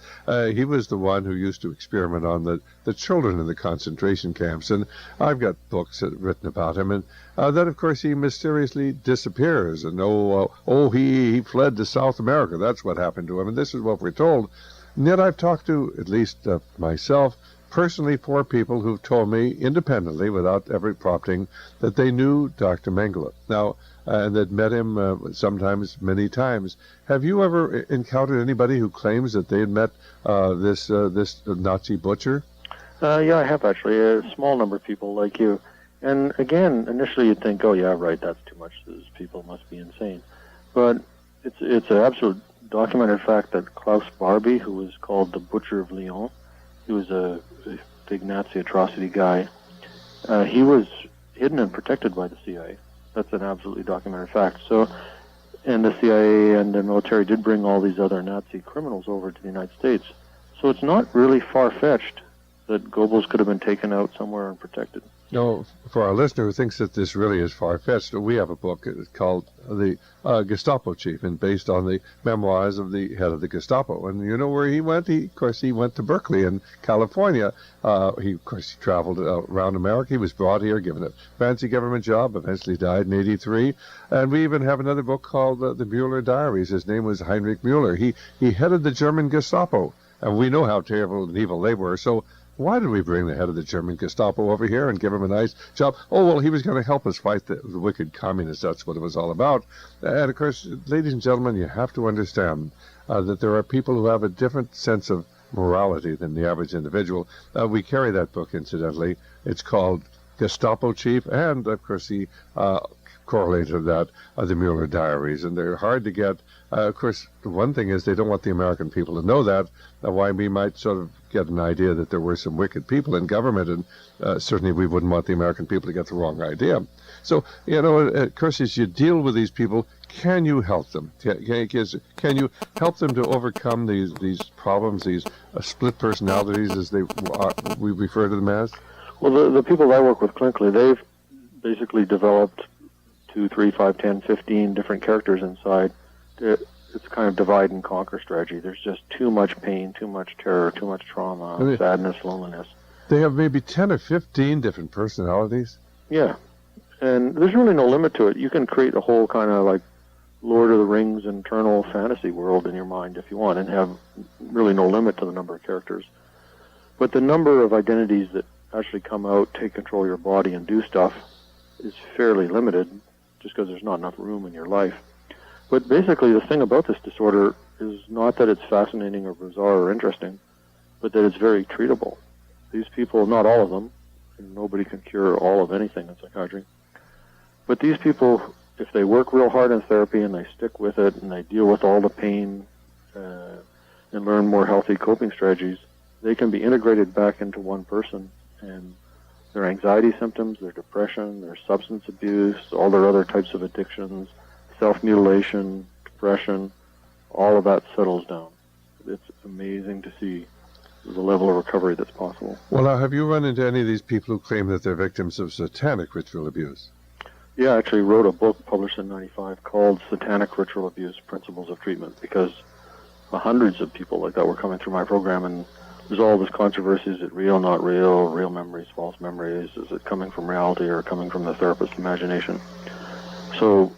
Speaker 1: He was the one who used to experiment on the children in the concentration camps. And I've got books written about him. And then, of course, he mysteriously disappears. And he fled to South America. That's what happened to him. And this is what we're told. And yet I've talked to, at least myself, personally 4 people who've told me independently, without ever prompting, that they knew Dr. Mengele. Now, and that met him sometimes, many times. Have you ever encountered anybody who claims that they had met this Nazi butcher?
Speaker 2: Yeah, I have actually. A small number of people like you. And again, initially you'd think, oh yeah, right, that's too much. These people must be insane. But it's an absolute documented fact that Klaus Barbie, who was called the Butcher of Lyon, he was a big Nazi atrocity guy. He was hidden and protected by the CIA. That's an absolutely documented fact. So, and the CIA and the military did bring all these other Nazi criminals over to the United States. So it's not really far-fetched that Goebbels could have been taken out somewhere and protected.
Speaker 1: No, for our listener who thinks that this really is far-fetched, we have a book called The Gestapo Chief, and based on the memoirs of the head of the Gestapo. And you know where he went? Of course, he went to Berkeley in California. He traveled around America. He was brought here, given a fancy government job, eventually died in 1983. And we even have another book called The Mueller Diaries. His name was Heinrich Mueller. He headed the German Gestapo, and we know how terrible and evil they were. So why did we bring the head of the German Gestapo over here and give him a nice job? Oh, well, he was going to help us fight the wicked communists. That's what it was all about. And, of course, ladies and gentlemen, you have to understand that there are people who have a different sense of morality than the average individual. We carry that book, incidentally. It's called Gestapo Chief, and, of course, the correlated to that are the Mueller Diaries, and they're hard to get. Of course, one thing is they don't want the American people to know that. Why we might sort of get an idea that there were some wicked people in government, and certainly we wouldn't want the American people to get the wrong idea. So, of course, as you deal with these people, can you help them? Can you help them to overcome these problems, these split personalities, as we refer to them as?
Speaker 2: Well, the people I work with clinically, they've basically developed 2, 3, 5, 10, 15 different characters inside. It's kind of divide and conquer strategy. There's just too much pain, too much terror, too much trauma, sadness, loneliness.
Speaker 1: They have maybe 10 or 15 different personalities?
Speaker 2: Yeah. And there's really no limit to it. You can create a whole kind of like Lord of the Rings internal fantasy world in your mind if you want, and have really no limit to the number of characters. But the number of identities that actually come out, take control of your body, and do stuff is fairly limited, just because there's not enough room in your life. But basically, the thing about this disorder is not that it's fascinating or bizarre or interesting, but that it's very treatable. These people, not all of them, and nobody can cure all of anything in psychiatry, but these people, if they work real hard in therapy and they stick with it and they deal with all the pain and learn more healthy coping strategies, they can be integrated back into one person, and their anxiety symptoms, their depression, their substance abuse, all their other types of addictions, self-mutilation, depression, all of that settles down. It's amazing to see the level of recovery that's possible.
Speaker 1: Well, now, have you run into any of these people who claim that they're victims of satanic ritual abuse?
Speaker 2: Yeah, I actually wrote a book published in '95 called Satanic Ritual Abuse, Principles of Treatment, because hundreds of people like that were coming through my program, and there's all this controversy. Is it real, not real, real memories, false memories? Is it coming from reality or coming from the therapist's imagination? So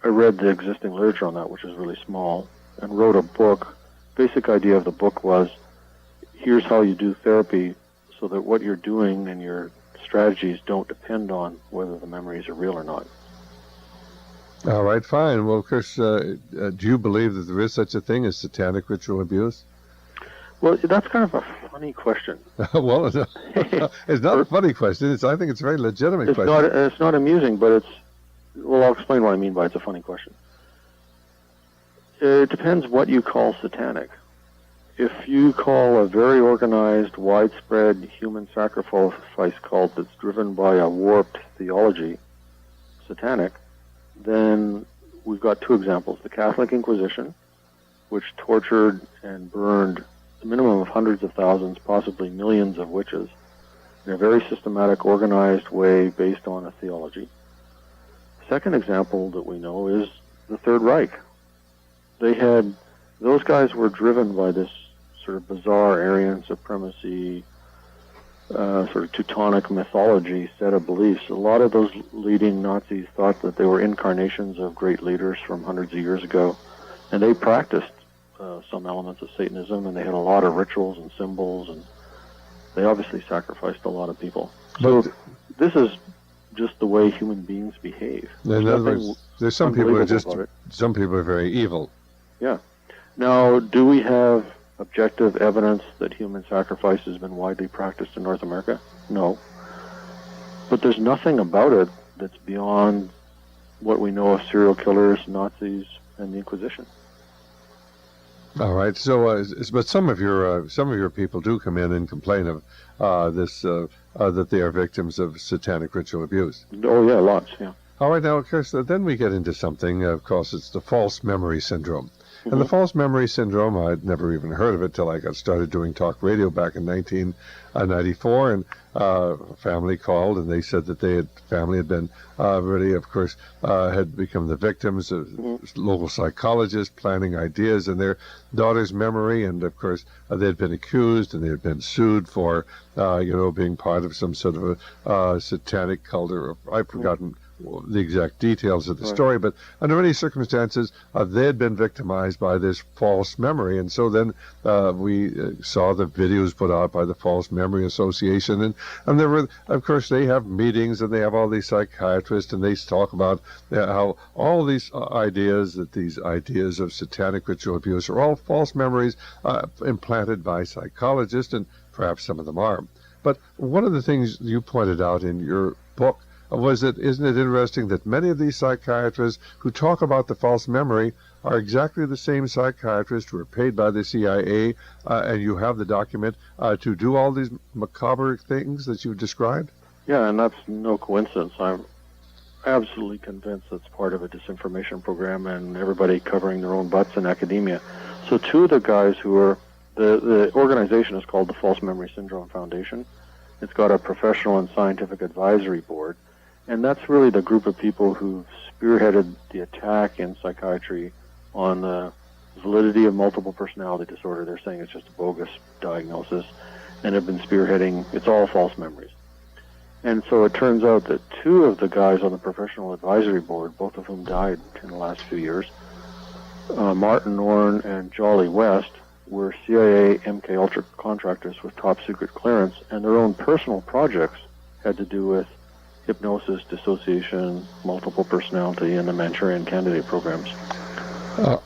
Speaker 2: I read the existing literature on that, which is really small, and wrote a book. Basic idea of the book was, here's how you do therapy so that what you're doing and your strategies don't depend on whether the memories are real or not.
Speaker 1: All right, fine. Well, of course, do you believe that there is such a thing as satanic ritual abuse?
Speaker 2: Well, that's kind of a funny question.
Speaker 1: Well, it's not a funny question. I think it's a very legitimate question.
Speaker 2: It's not amusing, but well, I'll explain what I mean by it's a funny question. It depends what you call satanic. If you call a very organized, widespread human sacrifice cult that's driven by a warped theology satanic, then we've got two examples. The Catholic Inquisition, which tortured and burned a minimum of hundreds of thousands, possibly millions of witches, in a very systematic, organized way based on a theology. The second example that we know is the Third Reich. Those guys were driven by this sort of bizarre Aryan supremacy, sort of Teutonic mythology set of beliefs. A lot of those leading Nazis thought that they were incarnations of great leaders from hundreds of years ago, and they practiced some elements of Satanism, and they had a lot of rituals and symbols, and they obviously sacrificed a lot of people. So this is just the way human beings behave.
Speaker 1: In other words, there's some people are very evil.
Speaker 2: Yeah. Now, do we have objective evidence that human sacrifice has been widely practiced in North America? No. But there's nothing about it that's beyond what we know of serial killers, Nazis, and the Inquisition.
Speaker 1: All right. So, but some of your people do come in and complain of that they are victims of satanic ritual abuse.
Speaker 2: Oh yeah, lots. Yeah.
Speaker 1: All right. Now, of course, then we get into something. Of course, it's the false memory syndrome. And the false memory syndrome, I'd never even heard of it till I got started doing talk radio back in 1994. And a family called, and they said that family had been really, of course, had become the victims of local psychologists planning ideas in their daughter's memory. And, of course, they had been accused and they had been sued for, being part of some sort of a satanic cult, or I've forgotten the exact details of the story, but under any circumstances, they had been victimized by this false memory. And so then we saw the videos put out by the False Memory Association, and there were, of course, they have meetings and they have all these psychiatrists, and they talk about how all these ideas of satanic ritual abuse are all false memories implanted by psychologists, and perhaps some of them are. But one of the things you pointed out in your book isn't it interesting that many of these psychiatrists who talk about the false memory are exactly the same psychiatrists who are paid by the CIA, and you have the document to do all these macabre things that you've described?
Speaker 2: Yeah, and that's no coincidence. I'm absolutely convinced it's part of a disinformation program and everybody covering their own butts in academia. So two of the guys who are, the organization is called the False Memory Syndrome Foundation. It's got a professional and scientific advisory board. And that's really the group of people who spearheaded the attack in psychiatry on the validity of multiple personality disorder. They're saying it's just a bogus diagnosis, and have been spearheading, it's all false memories. And so it turns out that two of the guys on the professional advisory board, both of whom died in the last few years, Martin Orne and Jolly West, were CIA MK Ultra contractors with top secret clearance, and their own personal projects had to do with hypnosis, dissociation, multiple personality, and the Manchurian Candidate programs.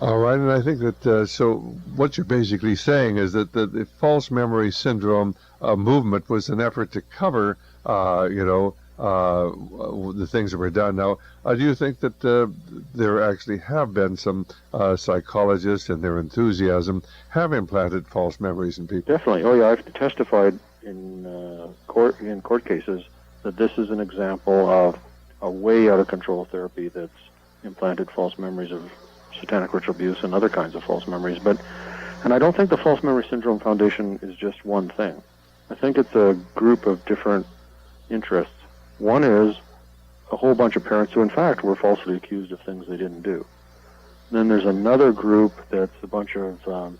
Speaker 1: All right, and I think that, so what you're basically saying is that the false memory syndrome movement was an effort to cover, the things that were done. Now, do you think that there actually have been some psychologists and their enthusiasm have implanted false memories in people?
Speaker 2: Definitely. Oh, yeah, I've testified in court cases that this is an example of a way out of control therapy that's implanted false memories of satanic ritual abuse and other kinds of false memories. And I don't think the False Memory Syndrome Foundation is just one thing. I think it's a group of different interests. One is a whole bunch of parents who, in fact, were falsely accused of things they didn't do. Then there's another group that's a bunch of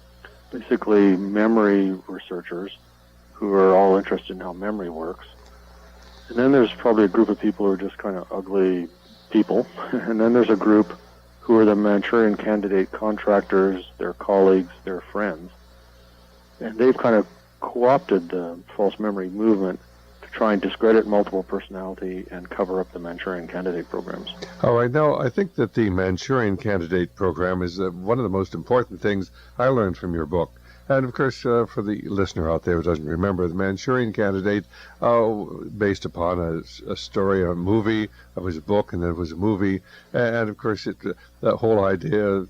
Speaker 2: basically memory researchers who are all interested in how memory works. And then there's probably a group of people who are just kind of ugly people. And then there's a group who are the Manchurian Candidate contractors, their colleagues, their friends. And they've kind of co-opted the false memory movement to try and discredit multiple personality and cover up the Manchurian Candidate programs.
Speaker 1: All right. Now, I think that the Manchurian Candidate program is one of the most important things I learned from your book. And, of course, for the listener out there who doesn't remember, the Manchurian Candidate, based upon a story, a movie, it was a book, and then it was a movie. And, of course, that whole idea,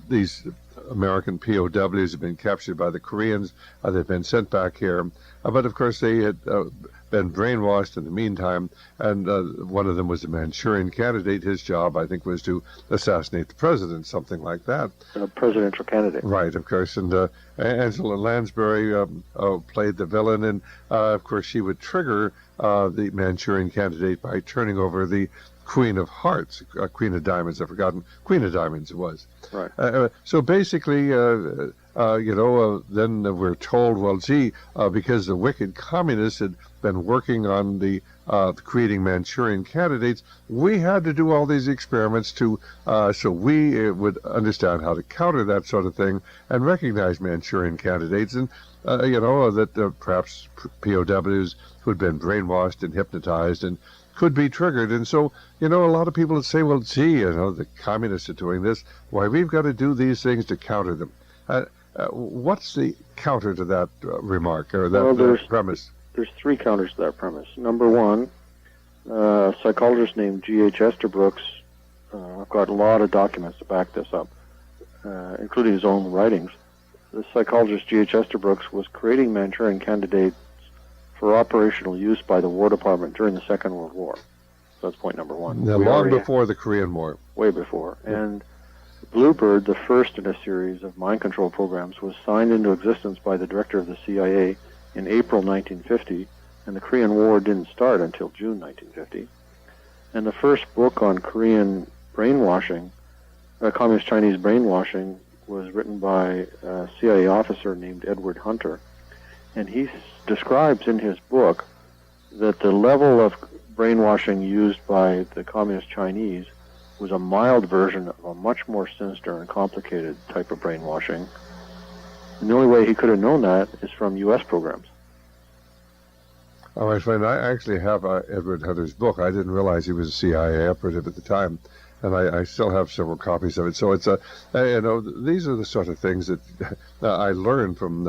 Speaker 1: these American POWs have been captured by the Koreans. They've been sent back here. But, of course, they had been brainwashed in the meantime, and one of them was the Manchurian Candidate. His job, I think, was to assassinate the president, something like that.
Speaker 2: A presidential candidate.
Speaker 1: Right, of course. And Angela Lansbury played the villain, and, of course, she would trigger the Manchurian Candidate by turning over the Queen of Hearts, Queen of Diamonds, I've forgotten. Queen of Diamonds it was.
Speaker 2: Right.
Speaker 1: So basically, then we're told, well, gee, because the wicked communists had been working on the creating Manchurian candidates, we had to do all these experiments so we would understand how to counter that sort of thing and recognize Manchurian candidates, and that perhaps POWs who had been brainwashed and hypnotized and could be triggered. And so, a lot of people would say, well, gee, the communists are doing this. Why, we've got to do these things to counter them. What's the counter to that remark, or that premise?
Speaker 2: There's three counters to that premise. Number one, a psychologist named G.H. Esterbrooks, I've got a lot of documents to back this up, including his own writings. The psychologist G.H. Esterbrooks was creating Manchurian candidates for operational use by the War Department during the Second World War. So that's point number one.
Speaker 1: Now, long before the Korean War.
Speaker 2: Way before. Yeah. And Bluebird, the first in a series of mind control programs, was signed into existence by the director of the CIA in April 1950, and the Korean War didn't start until June 1950. And the first book on Korean brainwashing, communist Chinese brainwashing, was written by a CIA officer named Edward Hunter. And he describes in his book that the level of brainwashing used by the communist Chinese was a mild version of a much more sinister and complicated type of brainwashing. And the only way he could have known that is from U.S. programs.
Speaker 1: All right, friend, I actually have Edward Hunter's book. I didn't realize he was a CIA operative at the time, and I still have several copies of it. So it's these are the sort of things that I learned from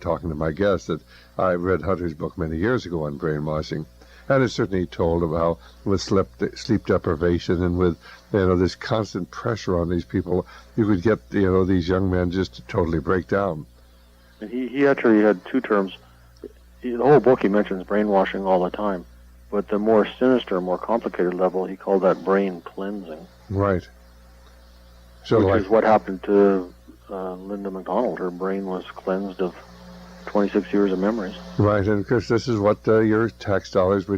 Speaker 1: talking to my guests, that I read Hunter's book many years ago on brainwashing. And it certainly told of how with sleep deprivation and with this constant pressure on these people, you could get these young men just to totally break down.
Speaker 2: And he actually had two terms. The whole book he mentions brainwashing all the time, but the more sinister, more complicated level, he called that brain cleansing.
Speaker 1: Right. So
Speaker 2: which is what happened to Linda McDonald. Her brain was cleansed of 26 years of memories.
Speaker 1: Right, and of course this is what your tax dollars were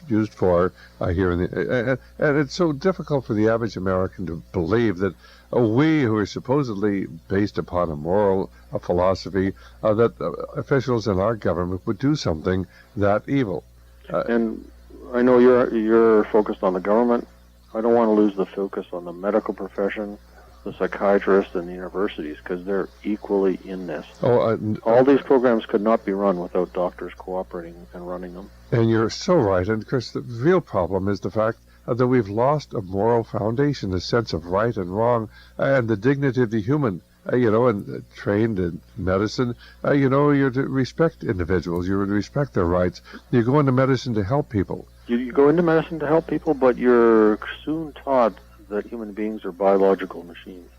Speaker 1: used for here in the and it's so difficult for the average American to believe that we, who are supposedly based upon a moral philosophy, that officials in our government would do something that evil.
Speaker 2: And I know you're focused on the government. I don't want to lose the focus on the medical profession, the psychiatrists, and the universities, because they're equally in this. All these programs could not be run without doctors cooperating and running them.
Speaker 1: And you're so right. And of course, the real problem is the fact that we've lost a moral foundation, a sense of right and wrong, and the dignity of the human. And trained in medicine, you're to respect individuals. You're to respect their rights. You go into medicine to help people.
Speaker 2: You go into medicine to help people, but you're soon taught that human beings are biological machines.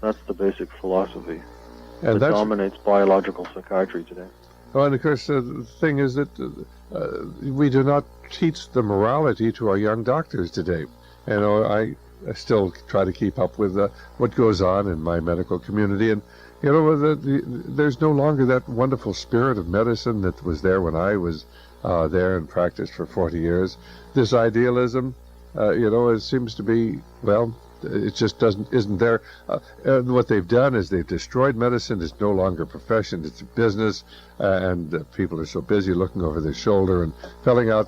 Speaker 2: That's the basic philosophy that dominates biological psychiatry today.
Speaker 1: Well, and of course, the thing is that we do not teach the morality to our young doctors today. I still try to keep up with what goes on in my medical community, and there's no longer that wonderful spirit of medicine that was there when I was there and practiced for 40 years. This idealism, it seems to be, well, it just isn't there. And what they've done is they've destroyed medicine. It's no longer a profession, it's a business, and people are so busy looking over their shoulder and filling out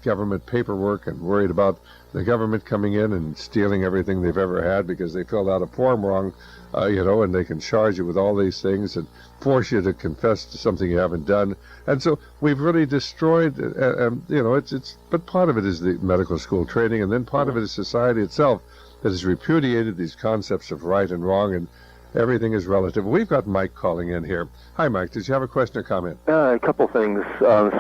Speaker 1: government paperwork and worried about the government coming in and stealing everything they've ever had because they filled out a form wrong, and they can charge you with all these things and force you to confess to something you haven't done. And so we've really destroyed, but part of it is the medical school training, and then part of it is society itself that has repudiated these concepts of right and wrong, and everything is relative. We've got Mike calling in here. Hi, Mike. Did you have a question or comment?
Speaker 3: A couple things.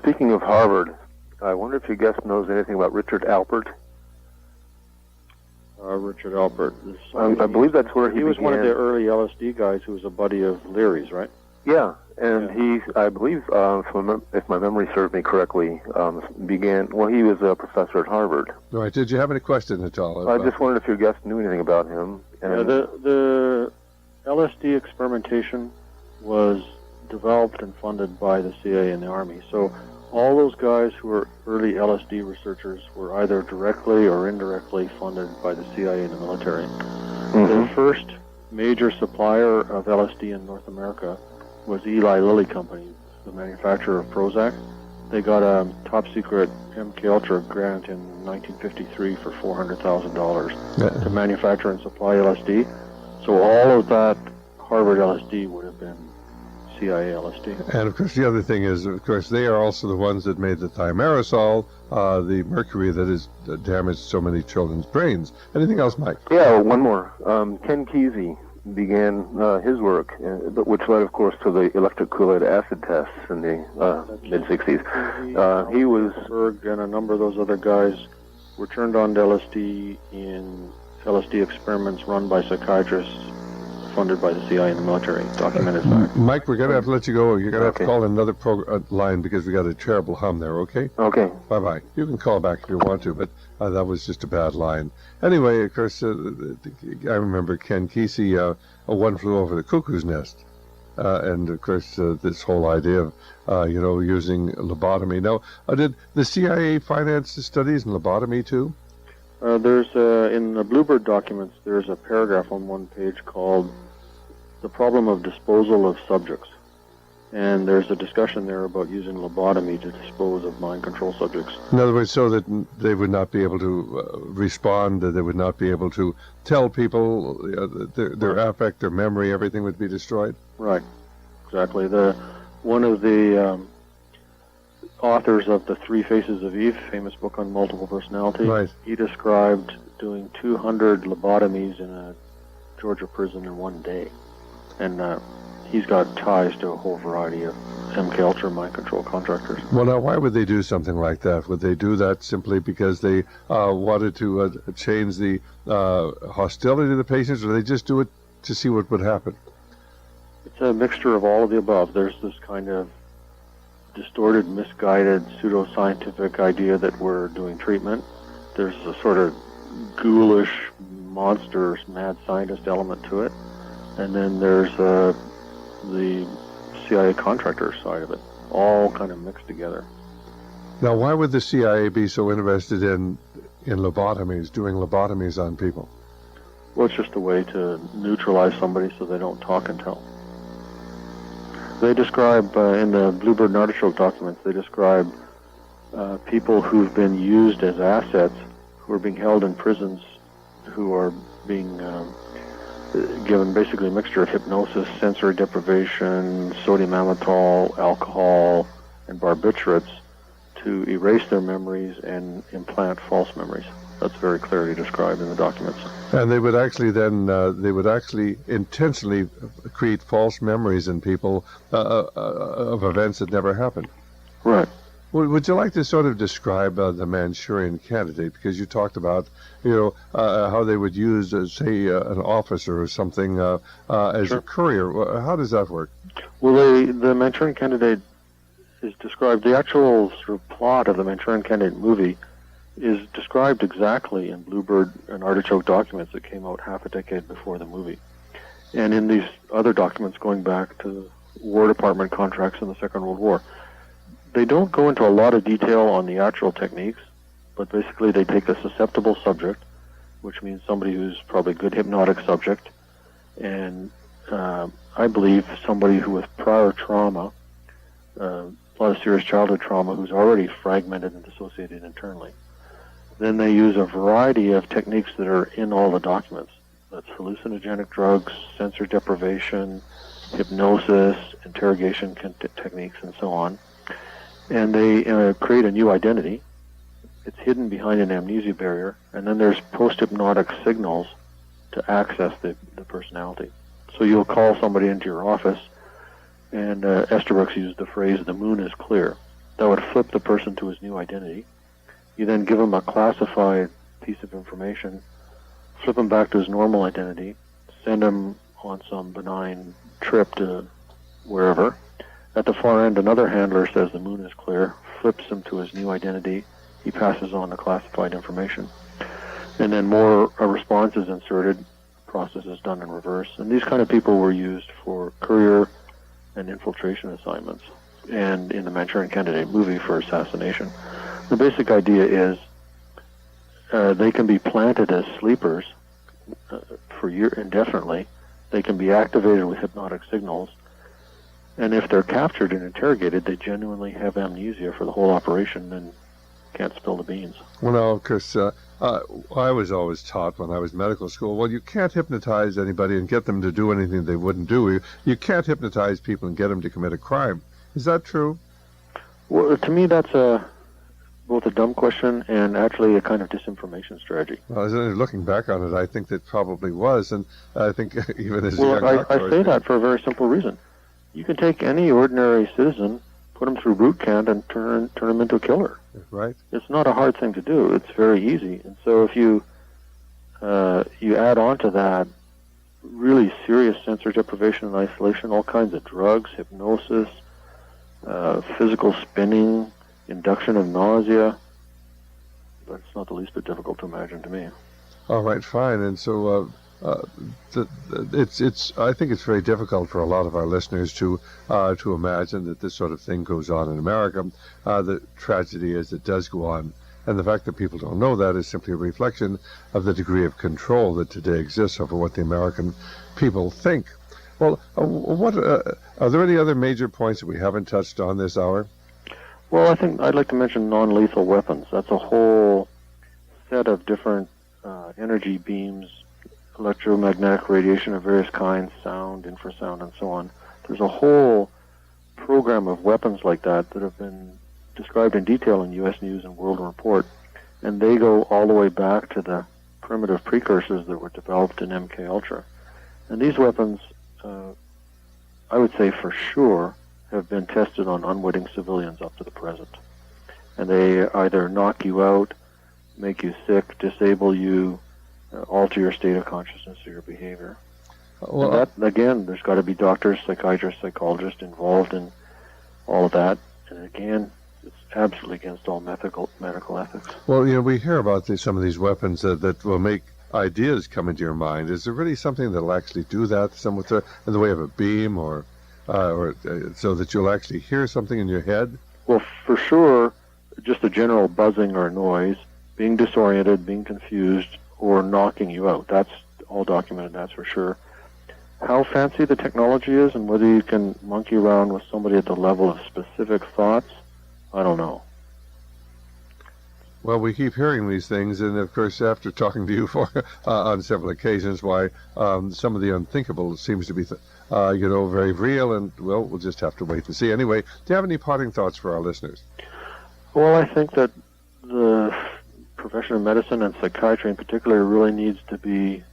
Speaker 3: Speaking of Harvard, I wonder if your guest knows anything about Richard Alpert.
Speaker 2: Richard Alpert.
Speaker 3: I believe that's where he
Speaker 2: was
Speaker 3: began.
Speaker 2: One of the early LSD guys who was a buddy of Leary's, right?
Speaker 3: Yeah, and he, I believe, if my memory serves me correctly, he was a professor at Harvard.
Speaker 1: All right. Did you have any questions at all?
Speaker 3: I just wondered if your guest knew anything about him. And
Speaker 2: the LSD experimentation was developed and funded by the CIA and the Army. So all those guys who were early LSD researchers were either directly or indirectly funded by the CIA and the military.
Speaker 3: Mm-hmm.
Speaker 2: The first major supplier of LSD in North America was Eli Lilly Company, the manufacturer of Prozac. They got a top-secret MK Ultra grant in 1953 for $400,000 to manufacture and supply LSD. So all of that Harvard LSD would have been CIA LSD.
Speaker 1: And of course, the other thing is, of course, they are also the ones that made the thimerosal, the mercury that has damaged so many children's brains. Anything else, Mike?
Speaker 3: Yeah, one more. Ken Kesey began his work, which led, of course, to the electric Kool-Aid acid tests in the mid-'60s. He was...
Speaker 2: Berg and a number of those other guys were turned on to LSD in LSD experiments run by psychiatrists funded by the CIA and the military. Documented fact.
Speaker 1: Mike, we're going to have to let you go. You're going to have to call another line because we got a terrible hum there, okay?
Speaker 3: Okay.
Speaker 1: Bye-bye. You can call back if you want to, but that was just a bad line. Anyway, of course, I remember Ken Kesey, One Flew Over the Cuckoo's Nest. And, of course, this whole idea of, using lobotomy. Now, did the CIA finance the studies in lobotomy, too?
Speaker 2: There's, in the Bluebird documents, there's a paragraph on one page called The Problem of Disposal of Subjects. And there's a discussion there about using lobotomy to dispose of mind control subjects.
Speaker 1: In other words, so that they would not be able to respond, that they would not be able to tell people their affect, their memory, everything would be destroyed?
Speaker 2: Right, exactly. One of the authors of The Three Faces of Eve, famous book on multiple personality,
Speaker 1: right.
Speaker 2: He described doing 200 lobotomies in a Georgia prison in one day. And he's got ties to a whole variety of MK Ultra mind control contractors.
Speaker 1: Well, now, why would they do something like that? Would they do that simply because they wanted to change the hostility of the patients, or they just do it to see what would happen?
Speaker 2: It's a mixture of all of the above. There's this kind of distorted, misguided, pseudoscientific idea that we're doing treatment. There's a sort of ghoulish, monster, mad scientist element to it. And then there's the CIA contractor side of it, all kind of mixed together.
Speaker 1: Now, why would the CIA be so interested in lobotomies, doing lobotomies on people?
Speaker 2: Well, it's just a way to neutralize somebody so they don't talk and tell. They describe, in the Bluebird and Artichoke documents, they describe people who've been used as assets, who are being held in prisons, who are being given basically a mixture of hypnosis, sensory deprivation, sodium amytal, alcohol, and barbiturates to erase their memories and implant false memories. That's very clearly described in the documents.
Speaker 1: And they would actually then, intentionally create false memories in people of events that never happened.
Speaker 2: Right.
Speaker 1: Would you like to sort of describe the Manchurian Candidate? Because you talked about, how they would use, say, an officer or something as
Speaker 2: Sure.
Speaker 1: a courier. How does that work?
Speaker 2: Well, the Manchurian Candidate is described, the actual sort of plot of the Manchurian Candidate movie is described exactly in Bluebird and Artichoke documents that came out half a decade before the movie. And in these other documents going back to War Department contracts in the Second World War, they don't go into a lot of detail on the actual techniques, but basically they take a susceptible subject, which means somebody who's probably a good hypnotic subject, and I believe somebody who with prior trauma, a lot of serious childhood trauma, who's already fragmented and dissociated internally. Then they use a variety of techniques that are in all the documents. That's hallucinogenic drugs, sensory deprivation, hypnosis, interrogation techniques, and so on. And they create a new identity. It's hidden behind an amnesia barrier. And then there's post-hypnotic signals to access the personality. So you'll call somebody into your office, and Esterbrook's used the phrase, "the moon is clear." That would flip the person to his new identity. You then give him a classified piece of information, flip him back to his normal identity, send him on some benign trip to wherever. At the far end, another handler says the moon is clear, flips him to his new identity. He passes on the classified information. And then more a response is inserted, process is done in reverse. And these kind of people were used for courier and infiltration assignments, and in the Manchurian Candidate movie for assassination. The basic idea is they can be planted as sleepers for indefinitely. They can be activated with hypnotic signals, and if they're captured and interrogated, they genuinely have amnesia for the whole operation and can't spill the beans.
Speaker 1: Well, no, of course, I was always taught when I was in medical school, well, you can't hypnotize anybody and get them to do anything they wouldn't do. You can't hypnotize people and get them to commit a crime. Is that true?
Speaker 2: Well, to me, that's both a dumb question and actually a kind of disinformation strategy.
Speaker 1: Well, looking back on it, I think that probably was, and I think even as a
Speaker 2: Well,
Speaker 1: young doctor,
Speaker 2: I say that for a very simple reason. You can take any ordinary citizen, put him through boot camp, and turn him into a killer.
Speaker 1: right?
Speaker 2: It's not a hard thing to do. It's very easy. And so if you add on to that really serious sensory deprivation and isolation, all kinds of drugs, hypnosis, physical spinning, induction of nausea, that's not the least bit difficult to imagine to me.
Speaker 1: All right, fine. And so I think it's very difficult for a lot of our listeners to imagine that this sort of thing goes on in America. The tragedy is it does go on. And the fact that people don't know that is simply a reflection of the degree of control that today exists over what the American people think. Well, are there any other major points that we haven't touched on this hour?
Speaker 2: Well, I think I'd like to mention non-lethal weapons. That's a whole set of different energy beams, electromagnetic radiation of various kinds, sound, infrasound, and so on. There's a whole program of weapons like that that have been described in detail in U.S. News and World Report, and they go all the way back to the primitive precursors that were developed in MK Ultra. And these weapons, I would say for sure, have been tested on unwitting civilians up to the present. And they either knock you out, make you sick, disable you, alter your state of consciousness or your behavior. Well, and that, again, there's got to be doctors, psychiatrists, psychologists involved in all of that. And again, it's absolutely against all medical ethics.
Speaker 1: Well, we hear about some of these weapons that will make ideas come into your mind. Is there really something that will actually do that? In the way of a beam or so that you'll actually hear something in your head?
Speaker 2: Well, for sure, just a general buzzing or noise, being disoriented, being confused, or knocking you out. That's all documented, that's for sure. How fancy the technology is and whether you can monkey around with somebody at the level of specific thoughts, I don't know.
Speaker 1: Well, we keep hearing these things, and of course, after talking to you for on several occasions, why some of the unthinkable seems to be, very real, and well, we'll just have to wait and see. Anyway, do you have any parting thoughts for our listeners?
Speaker 2: Well, I think that the profession of medicine and psychiatry in particular really needs to be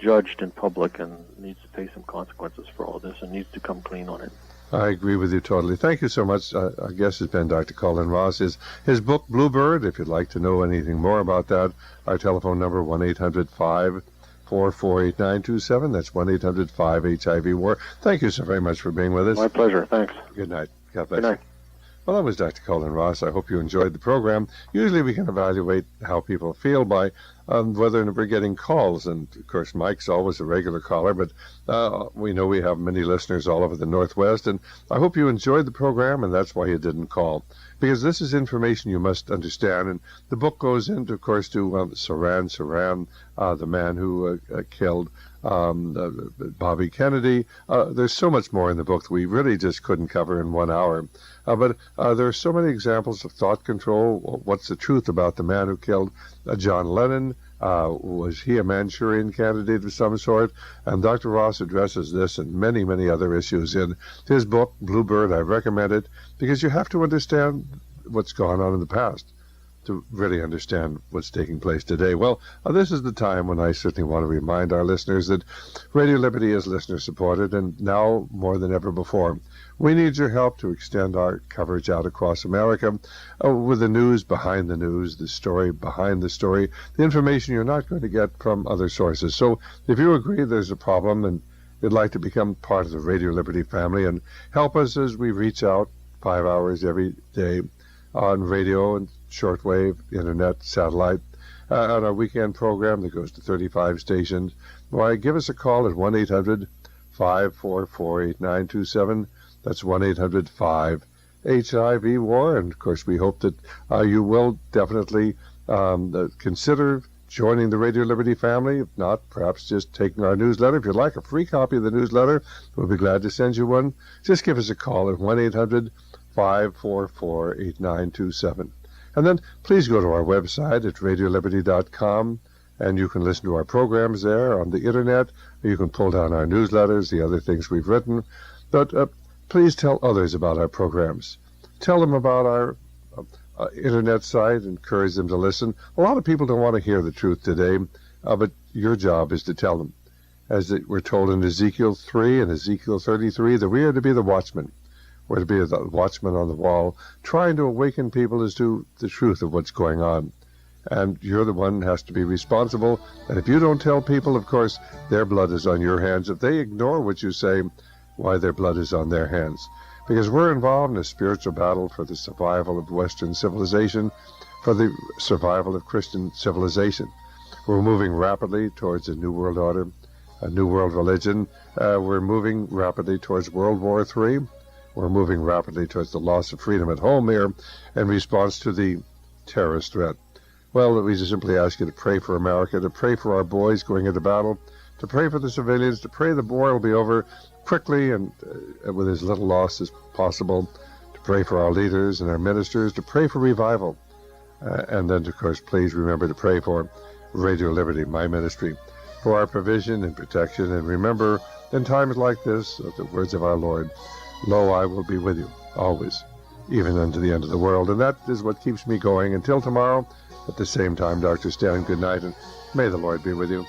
Speaker 2: judged in public and needs to pay some consequences for all of this and needs to come clean on it.
Speaker 1: I agree with you totally. Thank you so much. Our guest has been Dr. Colin Ross. His book, Bluebird, if you'd like to know anything more about that, our telephone number, 1-800-544-8927. That's 1-800-5-HIV-WAR. Thank you so very much for being with us.
Speaker 2: My pleasure. Thanks.
Speaker 1: Good night. God bless
Speaker 2: Good night.
Speaker 1: you. Well, that was Dr. Colin Ross. I hope you enjoyed the program. Usually we can evaluate how people feel by whether we're getting calls. And, of course, Mike's always a regular caller, but we know we have many listeners all over the Northwest. And I hope you enjoyed the program, and that's why you didn't call. Because this is information you must understand. And the book goes into, of course, to Saran, the man who killed Bobby Kennedy. There's so much more in the book that we really just couldn't cover in 1 hour. But there are so many examples of thought control. What's the truth about the man who killed John Lennon? Was he a Manchurian candidate of some sort? And Dr. Ross addresses this and many, many other issues in his book, Bluebird. I recommend it because you have to understand what's gone on in the past to really understand what's taking place today. Well, this is the time when I certainly want to remind our listeners that Radio Liberty is listener-supported, and now more than ever before, we need your help to extend our coverage out across America with the news behind the news, the story behind the story, the information you're not going to get from other sources. So if you agree there's a problem and you'd like to become part of the Radio Liberty family and help us as we reach out 5 hours every day on radio and shortwave, internet, satellite, on our weekend program that goes to 35 stations, why, give us a call at 1-800-544-8927. That's 1-800-5-HIV-WAR. And, of course, we hope that you will definitely consider joining the Radio Liberty family. If not, perhaps just taking our newsletter. If you'd like a free copy of the newsletter, we'll be glad to send you one. Just give us a call at 1-800-544-8927. And then please go to our website at radioliberty.com, and you can listen to our programs there on the Internet. You can pull down our newsletters, the other things we've written. But please tell others about our programs. Tell them about our Internet site. Encourage them to listen. A lot of people don't want to hear the truth today, but your job is to tell them. As we're told in Ezekiel 3 and Ezekiel 33, that we are to be the watchmen. We're to be the watchman on the wall, trying to awaken people as to the truth of what's going on. And you're the one who has to be responsible. And if you don't tell people, of course, their blood is on your hands. If they ignore what you say, why, their blood is on their hands. Because we're involved in a spiritual battle for the survival of Western civilization, for the survival of Christian civilization. We're moving rapidly towards a new world order, a new world religion. We're moving rapidly towards World War III. We're moving rapidly towards the loss of freedom at home here in response to the terrorist threat. Well, we just simply ask you to pray for America, to pray for our boys going into battle, to pray for the civilians, to pray the war will be over quickly and with as little loss as possible, to pray for our leaders and our ministers, to pray for revival. And then, of course, please remember to pray for Radio Liberty, my ministry, for our provision and protection. And remember, in times like this, the words of our Lord, "Lo, I will be with you, always, even unto the end of the world." And that is what keeps me going until tomorrow. At the same time, Dr. Stan, good night, and may the Lord be with you.